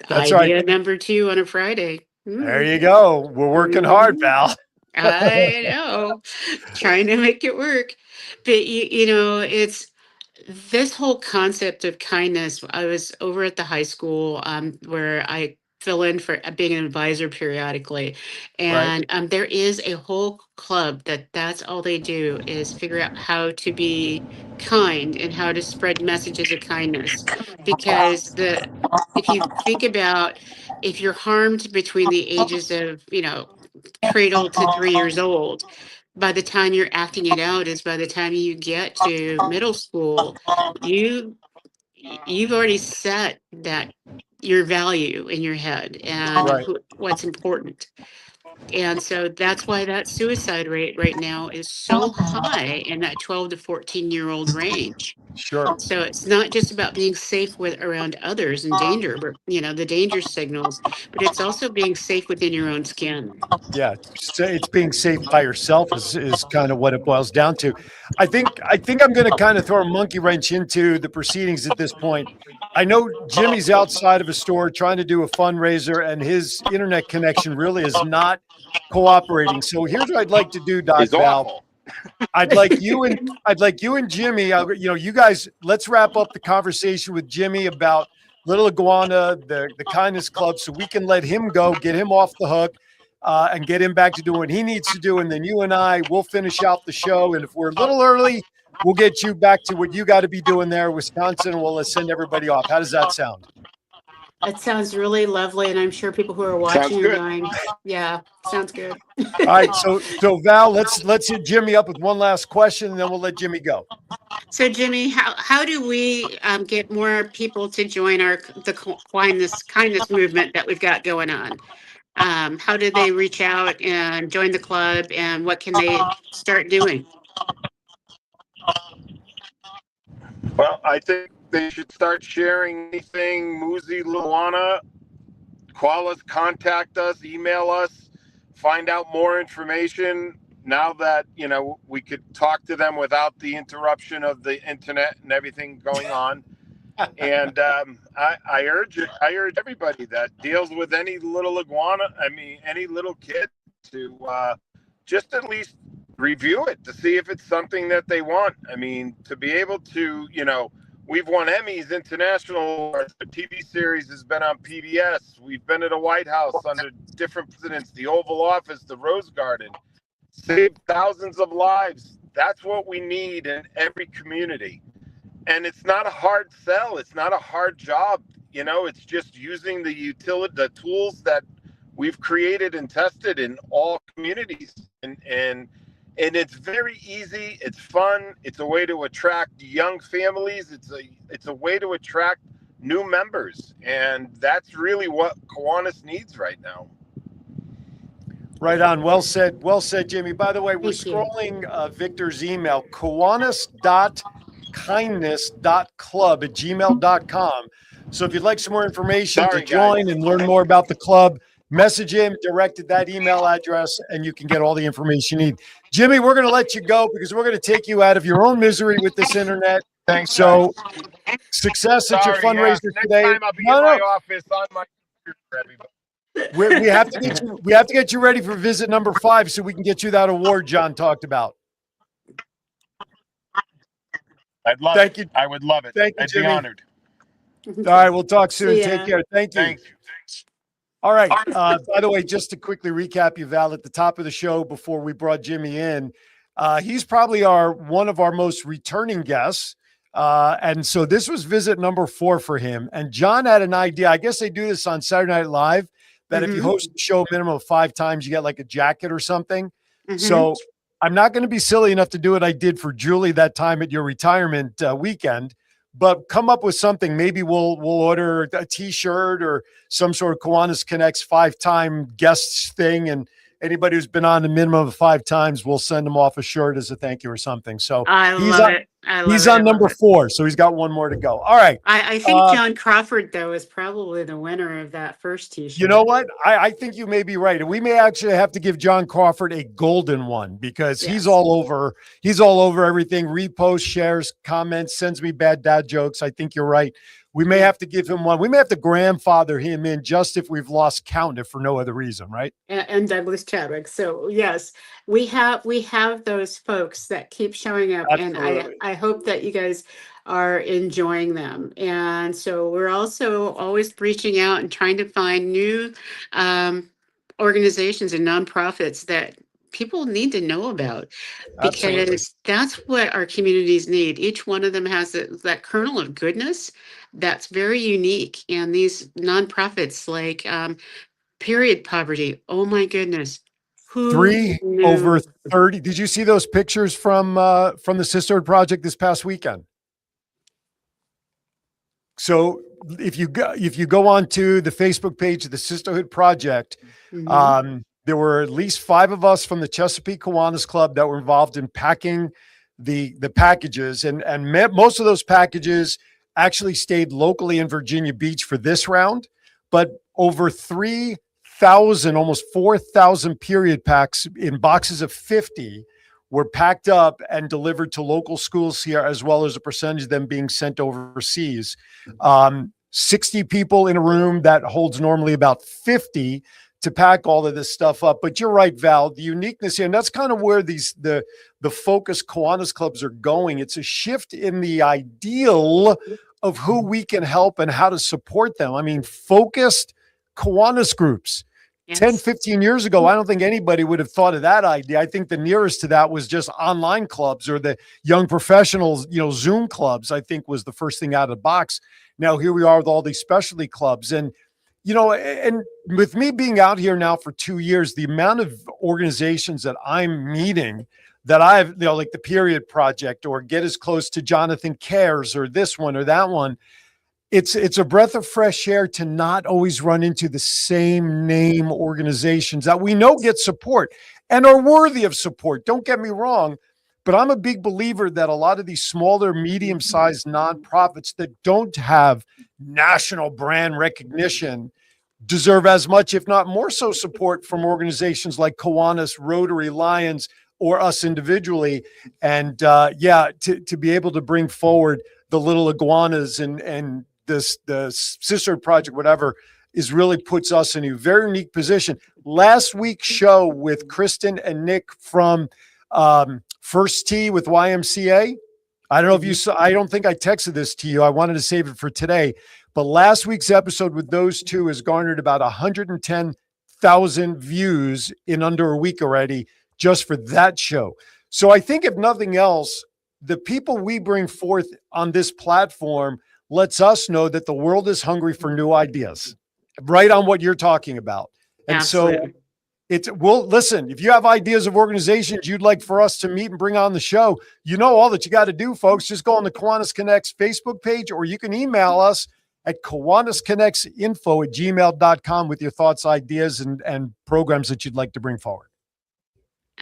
That's right. Idea number two on a Friday. There you go. We're working hard, Mhm. Val. I know, trying to make it work. But you know, it's this whole concept of kindness. I was over at the high school where I fill in for being an advisor periodically, Right. and there is a whole club that's all they do is figure out how to be kind and how to spread messages of kindness. Because the if you think about if you're harmed between the ages of cradle to 3 years old, by the time you're acting it out is by the time you get to middle school, you you've already set that your value in your head and Right. what's important. And so that's why that suicide rate right now is so high in that 12 to 14-year-old range. Sure. So it's not just about being safe with around others in danger, but the danger signals, but it's also being safe within your own skin. Yeah, it's being safe by yourself is kind of what it boils down to. I think I'm going to kind of throw a monkey wrench into the proceedings at this point. I know Jimmy's outside of a store trying to do a fundraiser, and his internet connection really is not cooperating. So here's what I'd like to do, Doc Is Val. awful. I'd like you and Jimmy. You guys, let's wrap up the conversation with Jimmy about Little Iguana, the Kindness Club, so we can let him go, get him off the hook, and get him back to doing what he needs to do. And then you and I will finish out the show. And if we're a little early, we'll get you back to what you got to be doing there, Wisconsin, and we'll send everybody off. How does that sound? It sounds really lovely, and I'm sure people who are Sounds watching are good. going, yeah, sounds good. All right, so Val, let's hit Jimmy up with one last question, and then we'll let Jimmy go. So Jimmy, how do we get more people to join the kindness movement that we've got going on? How do they reach out and join the club, and what can they start doing? Well, I think they should start sharing anything. Muzi, Luana, call us, contact us, email us, find out more information. Now that, you know, we could talk to them without the interruption of the internet and everything going on. And I urge everybody that deals with any little any little kid to just at least review it to see if it's something that they want. I mean, to be able to, you know, we've won Emmys international. Our TV series has been on PBS. We've been at a White House under different presidents, the Oval Office, the Rose Garden, saved thousands of lives. That's what we need in every community. And it's not a hard sell. It's not a hard job. You know, it's just using the tools that we've created and tested in all communities. And it's very easy. It's fun. It's a way to attract young families. It's a way to attract new members. And that's really what Kiwanis needs right now. Right on. Well said. Well said, Jimmy. By the way, we're Thank you. scrolling Victor's email, kiwanis.kindness.club@gmail.com. So if you'd like some more information Sorry, to join guys. and learn more about the club, message him, directed that email address, and you can get all the information you need. Jimmy, we're going to let you go because we're going to take you out of your own misery with this internet. Thanks. So success at your fundraiser Next today. time I'll be in my office on my computer for everybody. We have to get you. We have to get you ready for visit number 5 so we can get you that award John talked about. I'd love Thank it. you. I would love it. Thank you, I'd Jimmy. be honored. All right, we'll talk soon. See ya. Take care. Thank you. Thank you. All right. By the way, just to quickly recap you, Val, at the top of the show before we brought Jimmy in, he's probably one of our most returning guests. And so this was visit number 4 for him. And John had an idea. I guess they do this on Saturday Night Live, that if you host the show a minimum of 5 times, you get like a jacket or something. So I'm not going to be silly enough to do what I did for Julie that time at your retirement weekend, but come up with something. Maybe we'll order a T-shirt or some sort of Kiwanis Connects 5-time guests thing, and anybody who's been on a minimum of 5 times, we'll send them off a shirt as a thank you or something. So he's on number 4, so he's got one more to go. All right. I think John Crawford, though, is probably the winner of that first T-shirt. You know what? I think you may be right. And we may actually have to give John Crawford a golden one because he's all over everything. Reposts, shares, comments, sends me bad dad jokes. I think you're right. We may have to give him one. We may have to grandfather him in just if we've lost count, if for no other reason, right? And Douglas Chadwick. So yes, we have those folks that keep showing up. Absolutely. And I hope that you guys are enjoying them. And so we're also always reaching out and trying to find new organizations and nonprofits that people need to know about, because that's what our communities need. Each one of them has that kernel of goodness that's very unique. And these nonprofits like period poverty, oh my goodness. Who knew? Over 30. Did you see those pictures from the Sisterhood Project this past weekend? So if you go onto the Facebook page of the Sisterhood Project, there were at least 5 of us from the Chesapeake Kiwanis Club that were involved in packing the packages, and most of those packages actually stayed locally in Virginia Beach for this round, but over 3,000, almost 4,000 period packs in boxes of 50 were packed up and delivered to local schools here, as well as a percentage of them being sent overseas. 60 people in a room that holds normally about 50 to pack all of this stuff up. But you're right, Val, the uniqueness here, and that's kind of where the focus Kiwanis clubs are going. It's a shift in the ideal of who we can help and how to support them. I mean, focused Kiwanis groups. Yes. 10, 15 years ago, I don't think anybody would have thought of that idea. I think the nearest to that was just online clubs or the young professionals, Zoom clubs, I think was the first thing out of the box. now here we are with all these specialty clubs. And, and with me being out here now for 2 years, the amount of organizations that I'm meeting that I've, like the Period Project, or Get As Close to Jonathan Cares, or this one or that one, it's a breath of fresh air to not always run into the same name organizations that we know get support and are worthy of support. Don't get me wrong, but I'm a big believer that a lot of these smaller, medium-sized nonprofits that don't have national brand recognition deserve as much, if not more so, support from organizations like Kiwanis, Rotary, Lions, or us individually. And to be able to bring forward the little iguanas and the Sister Project, whatever, is really puts us in a very unique position. Last week's show with Kristen and Nick from First Tee with YMCA. I don't know if you saw, I don't think I texted this to you. I wanted to save it for today. But last week's episode with those two has garnered about 110,000 views in under a week already, just for that show. So I think if nothing else, the people we bring forth on this platform lets us know that the world is hungry for new ideas, right on what you're talking about. And Absolutely. so listen, if you have ideas of organizations you'd like for us to meet and bring on the show, all that you got to do, folks, just go on the Kiwanis Connects Facebook page, or you can email us at kiwanisconnectsinfo@gmail.com with your thoughts, ideas, and programs that you'd like to bring forward.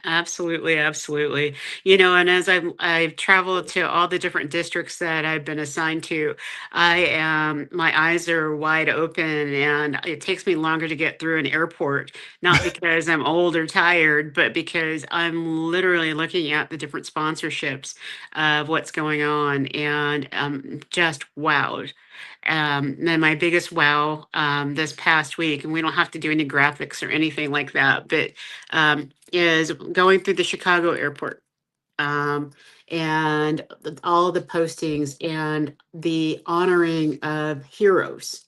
Absolutely, absolutely. And as I've traveled to all the different districts that I've been assigned to, my eyes are wide open, and it takes me longer to get through an airport, not because I'm old or tired, but because I'm literally looking at the different sponsorships of what's going on, and just wowed. Then my biggest wow this past week, and we don't have to do any graphics or anything like that, but is going through the Chicago airport, and all of the postings and the honoring of heroes.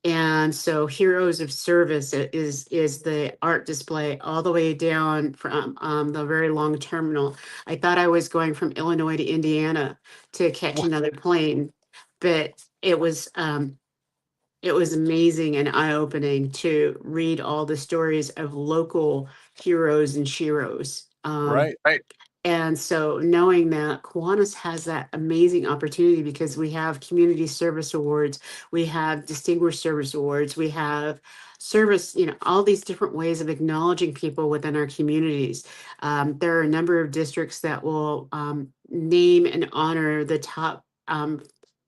And so Heroes of Service is the art display all the way down from the very long terminal. I thought I was going from Illinois to Indiana to catch another plane, but it was amazing and eye-opening to read all the stories of local heroes and sheroes. Right. And so knowing that Kiwanis has that amazing opportunity, because we have community service awards, we have distinguished service awards, we have service, all these different ways of acknowledging people within our communities. There are a number of districts that will name and honor the top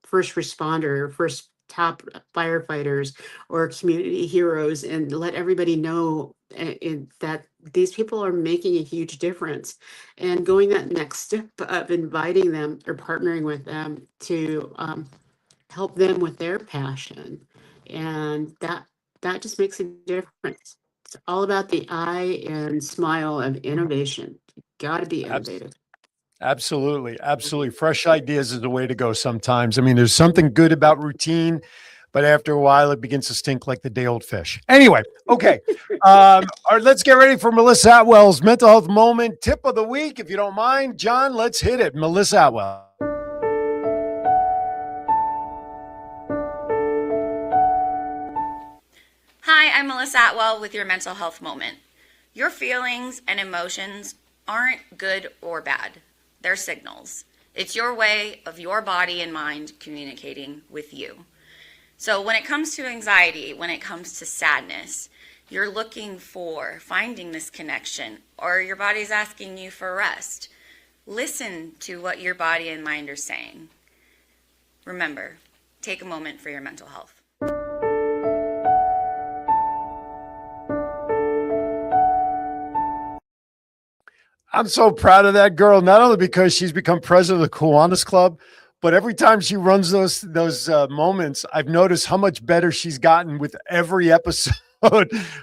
first responder, first top firefighters, or community heroes, and let everybody know that these people are making a huge difference, and going that next step of inviting them or partnering with them to help them with their passion. And that just makes a difference. It's all about the eye and smile of innovation. Got to be innovative. Absolutely. Fresh ideas is the way to go sometimes. I mean, there's something good about routine, but after a while it begins to stink like the day old fish. Anyway, okay. All right, let's get ready for Melissa Atwell's mental health moment tip of the week. If you don't mind, John, let's hit it. Melissa Atwell. Hi, I'm Melissa Atwell with your mental health moment. Your feelings and emotions aren't good or bad. They're signals. It's your way of your body and mind communicating with you. So when it comes to anxiety, when it comes to sadness, you're looking for finding this connection, or your body's asking you for rest. Listen to what your body and mind are saying. Remember, take a moment for your mental health. I'm so proud of that girl, not only because she's become president of the Kiwanis Club, but every time she runs those moments, I've noticed how much better she's gotten with every episode.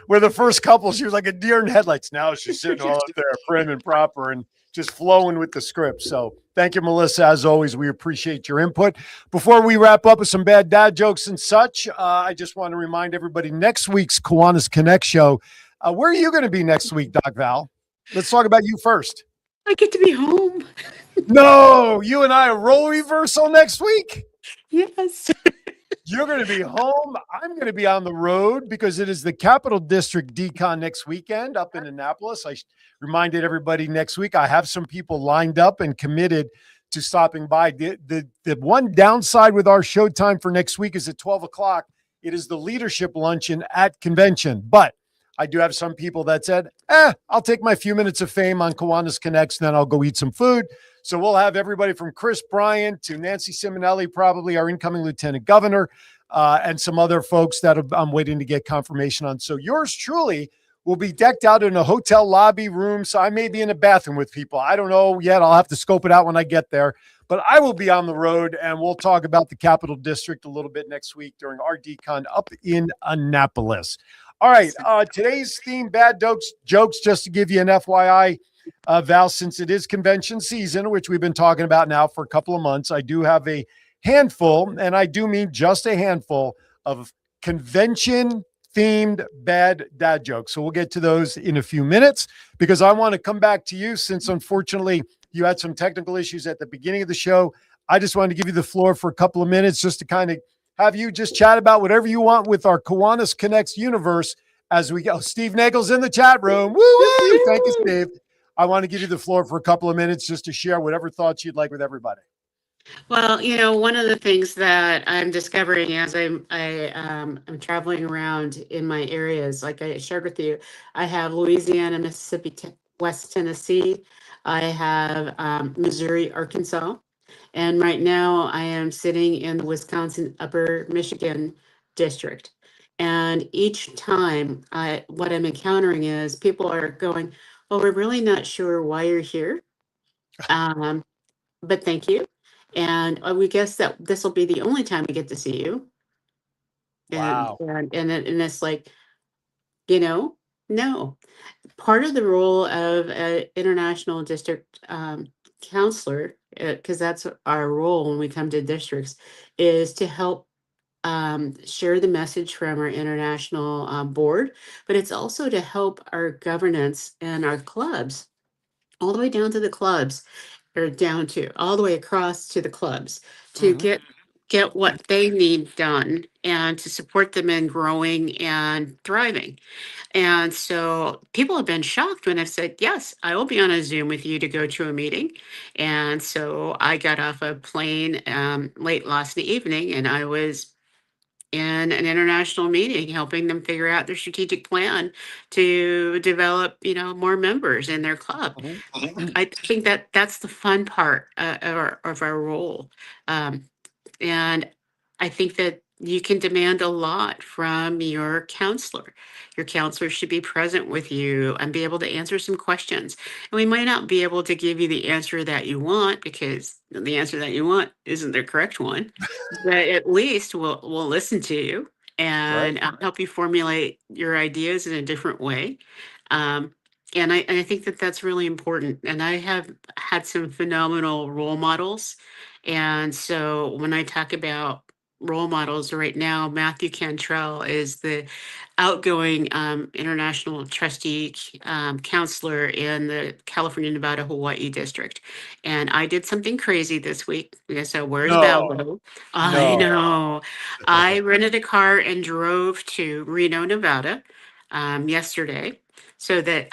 Where the first couple, she was like a deer in headlights. Now she's sitting all up there prim and proper and just flowing with the script. So thank you, Melissa. As always, we appreciate your input. Before we wrap up with some bad dad jokes and such, I just want to remind everybody, next week's Kiwanis Connect show, where are you going to be next week, Doc Val? Let's talk about you first. I get to be home. No, you and I a role reversal next week? Yes. You're going to be home. I'm going to be on the road because it is the Capital District Decon next weekend up in Annapolis. I reminded everybody next week I have some people lined up and committed to stopping by. The one downside with our show time for next week is at 12 o'clock. It is the leadership luncheon at convention. But I do have some people that said, I'll take my few minutes of fame on Kiwanis Connects, then I'll go eat some food. So we'll have everybody from Chris Bryant to Nancy Simonelli, probably our incoming lieutenant governor, and some other folks that I'm waiting to get confirmation on. So yours truly will be decked out in a hotel lobby room. So I may be in a bathroom with people. I don't know yet. I'll have to scope it out when I get there. But I will be on the road, and we'll talk about the Capital District a little bit next week during our decon up in Annapolis. All right, today's theme, bad jokes, just to give you an FYI, Val, since it is convention season, which we've been talking about now for a couple of months, I do have a handful, and I do mean just a handful, of convention-themed bad dad jokes. So we'll get to those in a few minutes because I want to come back to you since, unfortunately, you had some technical issues at the beginning of the show. I just wanted to give you the floor for a couple of minutes just to kind of have you just chat about whatever you want with our Kiwanis Connects universe as we go. Steve Nagel's in the chat room. Woo-woo! Thank you, Steve. I want to give you the floor for a couple of minutes just to share whatever thoughts you'd like with everybody. Well, one of the things that I'm discovering as I'm traveling around in my areas, like I shared with you, I have Louisiana, Mississippi, West Tennessee, I have Missouri, Arkansas, and right now I am sitting in the Wisconsin Upper Michigan district. And each time, what I'm encountering is people are going, "Well, we're really not sure why you're here, but thank you. And we guess that this will be the only time we get to see you." Wow. And it's like, no. Part of the role of an international district counselor, because that's our role when we come to districts, is to help share the message from our international board, but it's also to help our governance and our clubs, all the way down to the clubs, or down to all the way across to the clubs, to get what they need done and to support them in growing and thriving. And so people have been shocked when I've said, "Yes, I will be on a Zoom with you to go to a meeting." And so I got off a plane late last evening, and I was in an international meeting helping them figure out their strategic plan to develop, more members in their club. I think that that's the fun part of our role. And I think that you can demand a lot from your counselor. Your counselor should be present with you and be able to answer some questions. And we might not be able to give you the answer that you want because the answer that you want isn't the correct one, but at least we'll listen to you and help you formulate your ideas in a different way. Um, and I think that that's really important. And I have had some phenomenal role models, and so when I talk about role models right now, Matthew Cantrell is the outgoing international trustee counselor in the California, Nevada, Hawaii district. And I did something crazy this week. So where's No, Balbo? I no. know. I rented a car and drove to Reno, Nevada yesterday so that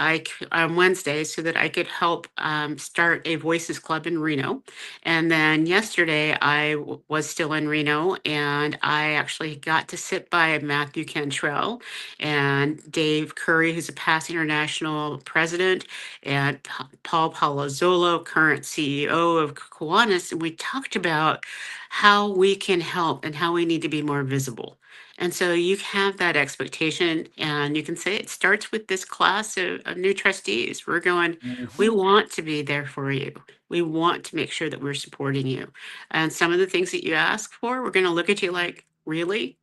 on Wednesday, so that I could help start a Voices Club in Reno. And then yesterday I was still in Reno, and I actually got to sit by Matthew Cantrell and Dave Curry, who's a past international president, and Paul Palazzolo, current CEO of Kiwanis. And we talked about how we can help and how we need to be more visible. And so you have that expectation, and you can say it starts with this class of new trustees. We're going, we want to be there for you. We want to make sure that we're supporting you. And some of the things that you ask for, we're going to look at you like, really?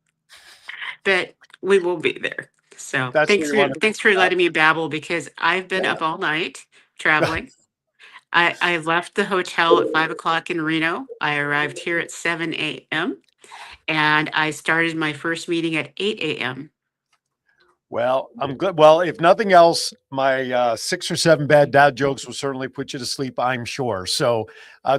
But we will be there. So That's what thanks you for want thanks for to letting me babble, because I've been yeah. up all night traveling. I left the hotel at 5 o'clock in Reno. I arrived here at 7 a.m. and I started my first meeting at 8 a.m. Well, I'm good. Well, if nothing else, my 6 or 7 bad dad jokes will certainly put you to sleep, I'm sure. So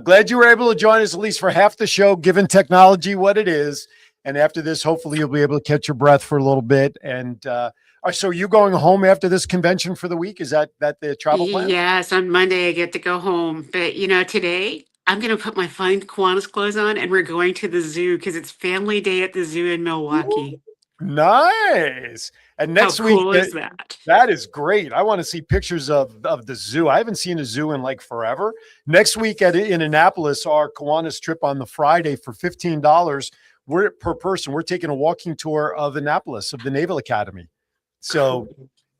glad you were able to join us at least for half the show, given technology what it is. And after this, hopefully you'll be able to catch your breath for a little bit. And so you going home after this convention for the week? Is that the travel plan? Yes, on Monday I get to go home. But today I'm going to put my fine Kiwanis clothes on and we're going to the zoo because it's family day at the zoo in Milwaukee. Nice. And next How week, cool is that? that is great. I want to see pictures of the zoo. I haven't seen a zoo in like forever. Next week in Annapolis, our Kiwanis trip on the Friday for $15 per person. We're taking a walking tour of Annapolis, of the Naval Academy. So,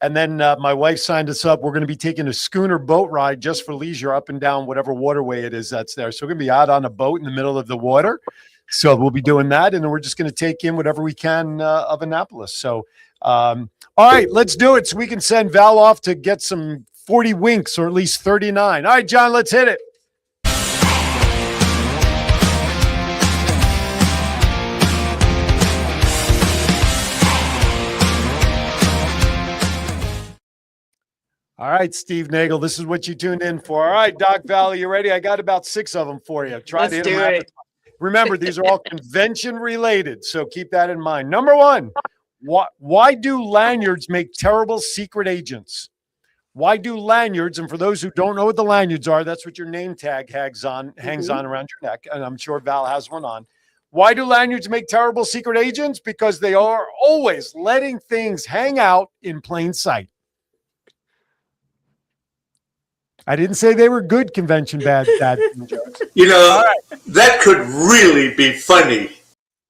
and then my wife signed us up. We're going to be taking a schooner boat ride just for leisure up and down whatever waterway it is that's there. So we're going to be out on a boat in the middle of the water. So we'll be doing that, and then we're just going to take in whatever we can of Annapolis. So, all right, let's do it so we can send Val off to get some 40 winks or at least 39. All right, John, let's hit it. All right, Steve Nagel, this is what you tuned in for. All right, Doc Valley, you ready? I got about 6 of them for you. Try to hit them rapid. Remember, these are all convention related, so keep that in mind. Number 1, why do lanyards make terrible secret agents? Why do lanyards, and for those who don't know what the lanyards are, that's what your name tag hangs on around your neck, and I'm sure Val has one on. Why do lanyards make terrible secret agents? Because they are always letting things hang out in plain sight. I didn't say they were good convention bad jokes. That could really be funny.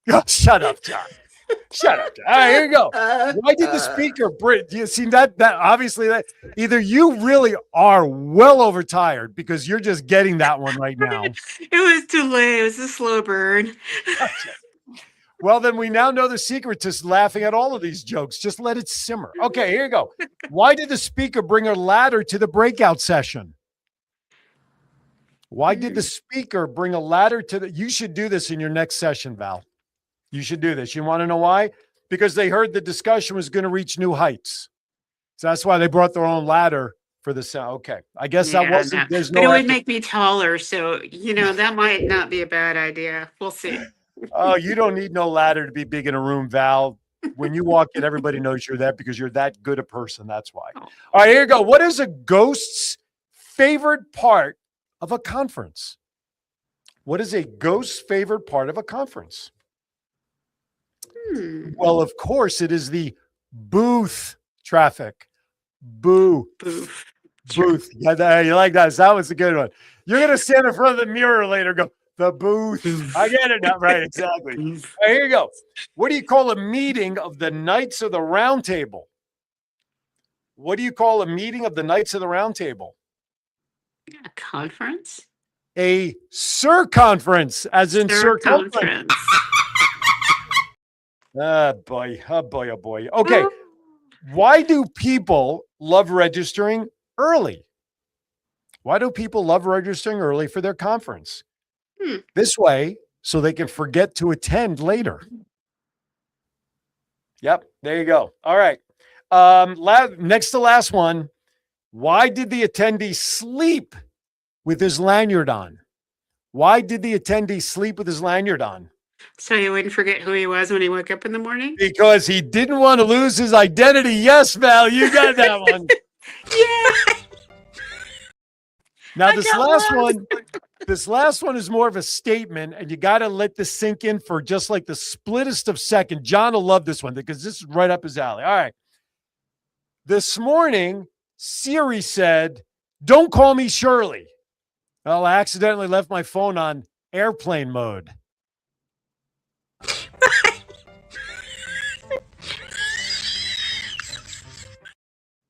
Oh, shut up, John. Shut up, John. All right, here you go. Why did the speaker bring? Do you see that obviously that either you really are well overtired because you're just getting that one right now. It was too late. It was a slow burn. Well, then we now know the secret to laughing at all of these jokes. Just let it simmer. Okay, here you go. Why did the speaker bring her ladder to the breakout session? Why did the speaker bring a ladder to the? You should do this in your next session, Val. You should do this. You want to know why? Because they heard the discussion was going to reach new heights. So that's why they brought their own ladder for the sound. Okay. I guess that wasn't, there's no. But it would make me taller. So, that might not be a bad idea. We'll see. Oh, you don't need no ladder to be big in a room, Val. When you walk in, everybody knows you're that because you're that good a person. That's why. All right, here you go. What is a ghost's favorite part of a conference? What is a ghost's favorite part of a conference? Well, of course, it is the booth traffic. Booth. Yeah, you like that? That was a good one. You're going to stand in front of the mirror later and go, the booth. I get it now. Right, exactly. All right, here you go. What do you call a meeting of the Knights of the Round Table? What do you call a meeting of the Knights of the Round Table? A conference? A circumference, as in circumference. Oh boy. Okay. Why do people love registering early? Why do people love registering early for their conference? This way, so they can forget to attend later. Yep, there you go. All right. Next to last one. Why did the attendee sleep with his lanyard on? Why did the attendee sleep with his lanyard on? So he wouldn't forget who he was when he woke up in the morning? Because he didn't want to lose his identity. Yes, Val, you got that one. Yeah. Now, this last one is more of a statement, and you got to let this sink in for just like the splittest of second. John will love this one because this is right up his alley. All right. This morning, Siri said, "Don't call me Shirley." Well, I accidentally left my phone on airplane mode.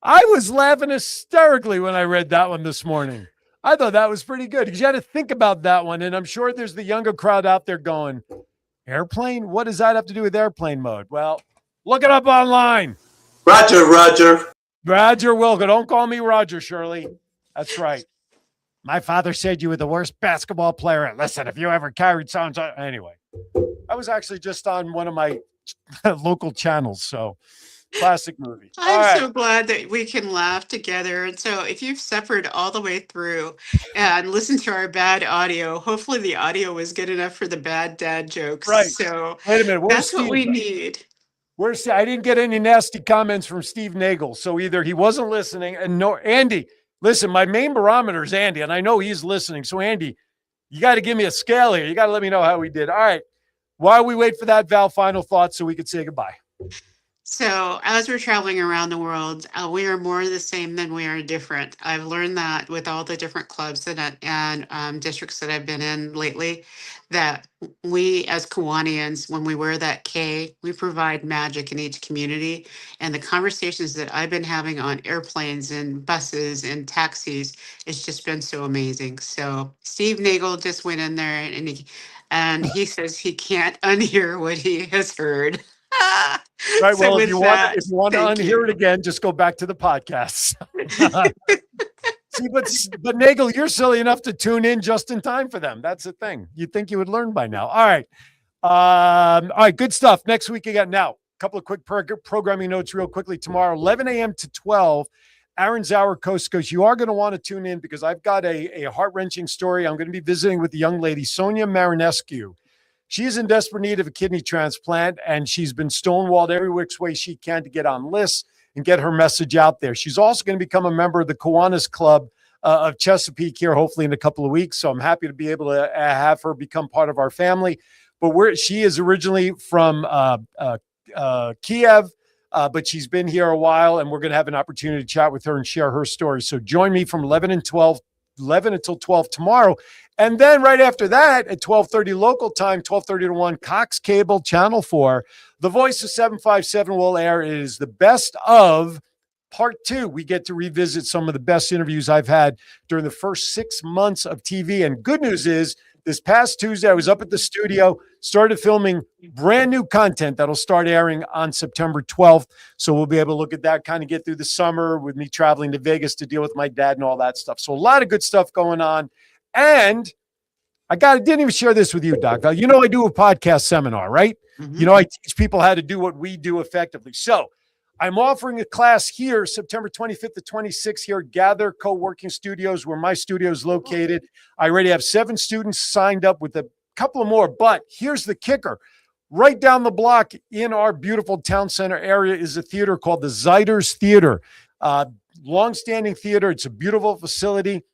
I was laughing hysterically when I read that one this morning. I thought that was pretty good because you had to think about that one. And I'm sure there's the younger crowd out there going, airplane? What does that have to do with airplane mode? Well, look it up online. Roger. Roger Wilco. Don't call me Roger, Shirley. That's right. My father said you were the worst basketball player. Listen, if you ever carried sounds. Anyway, I was actually just on one of my local channels. So Classic movie. All I'm right. so glad that we can laugh together. And so, if you've suffered all the way through and listened to our bad audio, hopefully the audio was good enough for the bad dad jokes. Right. So, Wait a minute. Where's that's what Steve? we need. I didn't get any nasty comments from Steve Nagel. So either he wasn't listening and no, Andy, listen, my main barometer is Andy, and I know he's listening. So Andy, you got to give me a scale here. You got to let me know how we did. All right. While we wait for that, Val, final thoughts so we could say goodbye. So, as we're traveling around the world, we are more the same than we are different. I've learned that with all the different clubs and districts that I've been in lately, that we as Kiwanians, when we wear that K, we provide magic in each community. And the conversations that I've been having on airplanes and buses and taxis, it's just been so amazing. So, Steve Nagel just went in there and he says he can't unhear what he has heard. Right. So Well, if with you want that, if you want to thank unhear it you. again, just go back to the podcast. See, but Nagel, you're silly enough to tune in just in time for them. That's the thing. You'd think you would learn by now. All right. All right, good stuff. Next week again. Now, a couple of quick programming notes real quickly. Tomorrow, 11 a.m. to 12, Aaron's Hour Coast to Coast. You are going to want to tune in because I've got a heart-wrenching story. I'm going to be visiting with the young lady, Sonia Marinescu. She's in desperate need of a kidney transplant, and she's been stonewalled every which way she can to get on lists and get her message out there. She's also going to become a member of the Kiwanis Club of Chesapeake here, hopefully in a couple of weeks. So I'm happy to be able to have her become part of our family. But she is originally from Kiev, but she's been here a while, and we're going to have an opportunity to chat with her and share her story. So join me from 11 until 12 tomorrow. And then right after that, at 12:30 local time, 12:30 to 1, Cox Cable, Channel 4, The Voice of 757 will air. It is the best of part 2. We get to revisit some of the best interviews I've had during the first 6 months of TV. And good news is, this past Tuesday, I was up at the studio, started filming brand new content that'll start airing on September 12th. So we'll be able to look at that, kind of get through the summer with me traveling to Vegas to deal with my dad and all that stuff. So a lot of good stuff going on. And didn't even share this with you, Doc. You know, I do a podcast seminar, right? Mhm. You know, I teach people how to do what we do effectively. So I'm offering a class here, September 25th to 26th here at Gather Co-working Studios, where my studio is located. I already have 7 students signed up with a couple of more, but here's the kicker. Right down the block in our beautiful town center area is a theater called the Ziders Theater. Longstanding theater. It's a beautiful facility.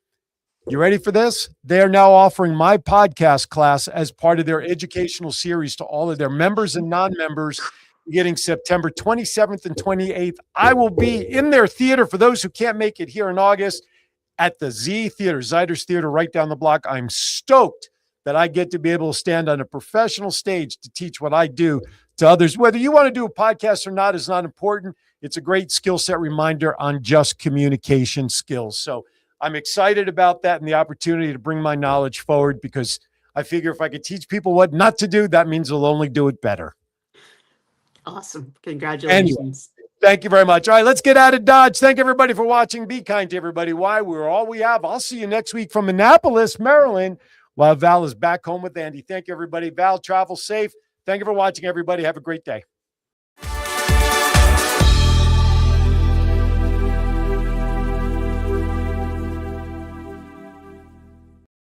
You ready for this? They are now offering my podcast class as part of their educational series to all of their members and non-members beginning September 27th and 28th. I will be in their theater for those who can't make it here in August at the Z Theater, Ziders Theater, right down the block. I'm stoked that I get to be able to stand on a professional stage to teach what I do to others. Whether you want to do a podcast or not is not important. It's a great skill set reminder on just communication skills. So I'm excited about that and the opportunity to bring my knowledge forward, because I figure if I could teach people what not to do, that means they'll only do it better. Awesome. Congratulations. Anyway, thank you very much. All right, let's get out of Dodge. Thank everybody for watching. Be kind to everybody. Why? We're all we have. I'll see you next week from Annapolis, Maryland, while Val is back home with Andy. Thank you, everybody. Val, travel safe. Thank you for watching, everybody. Have a great day.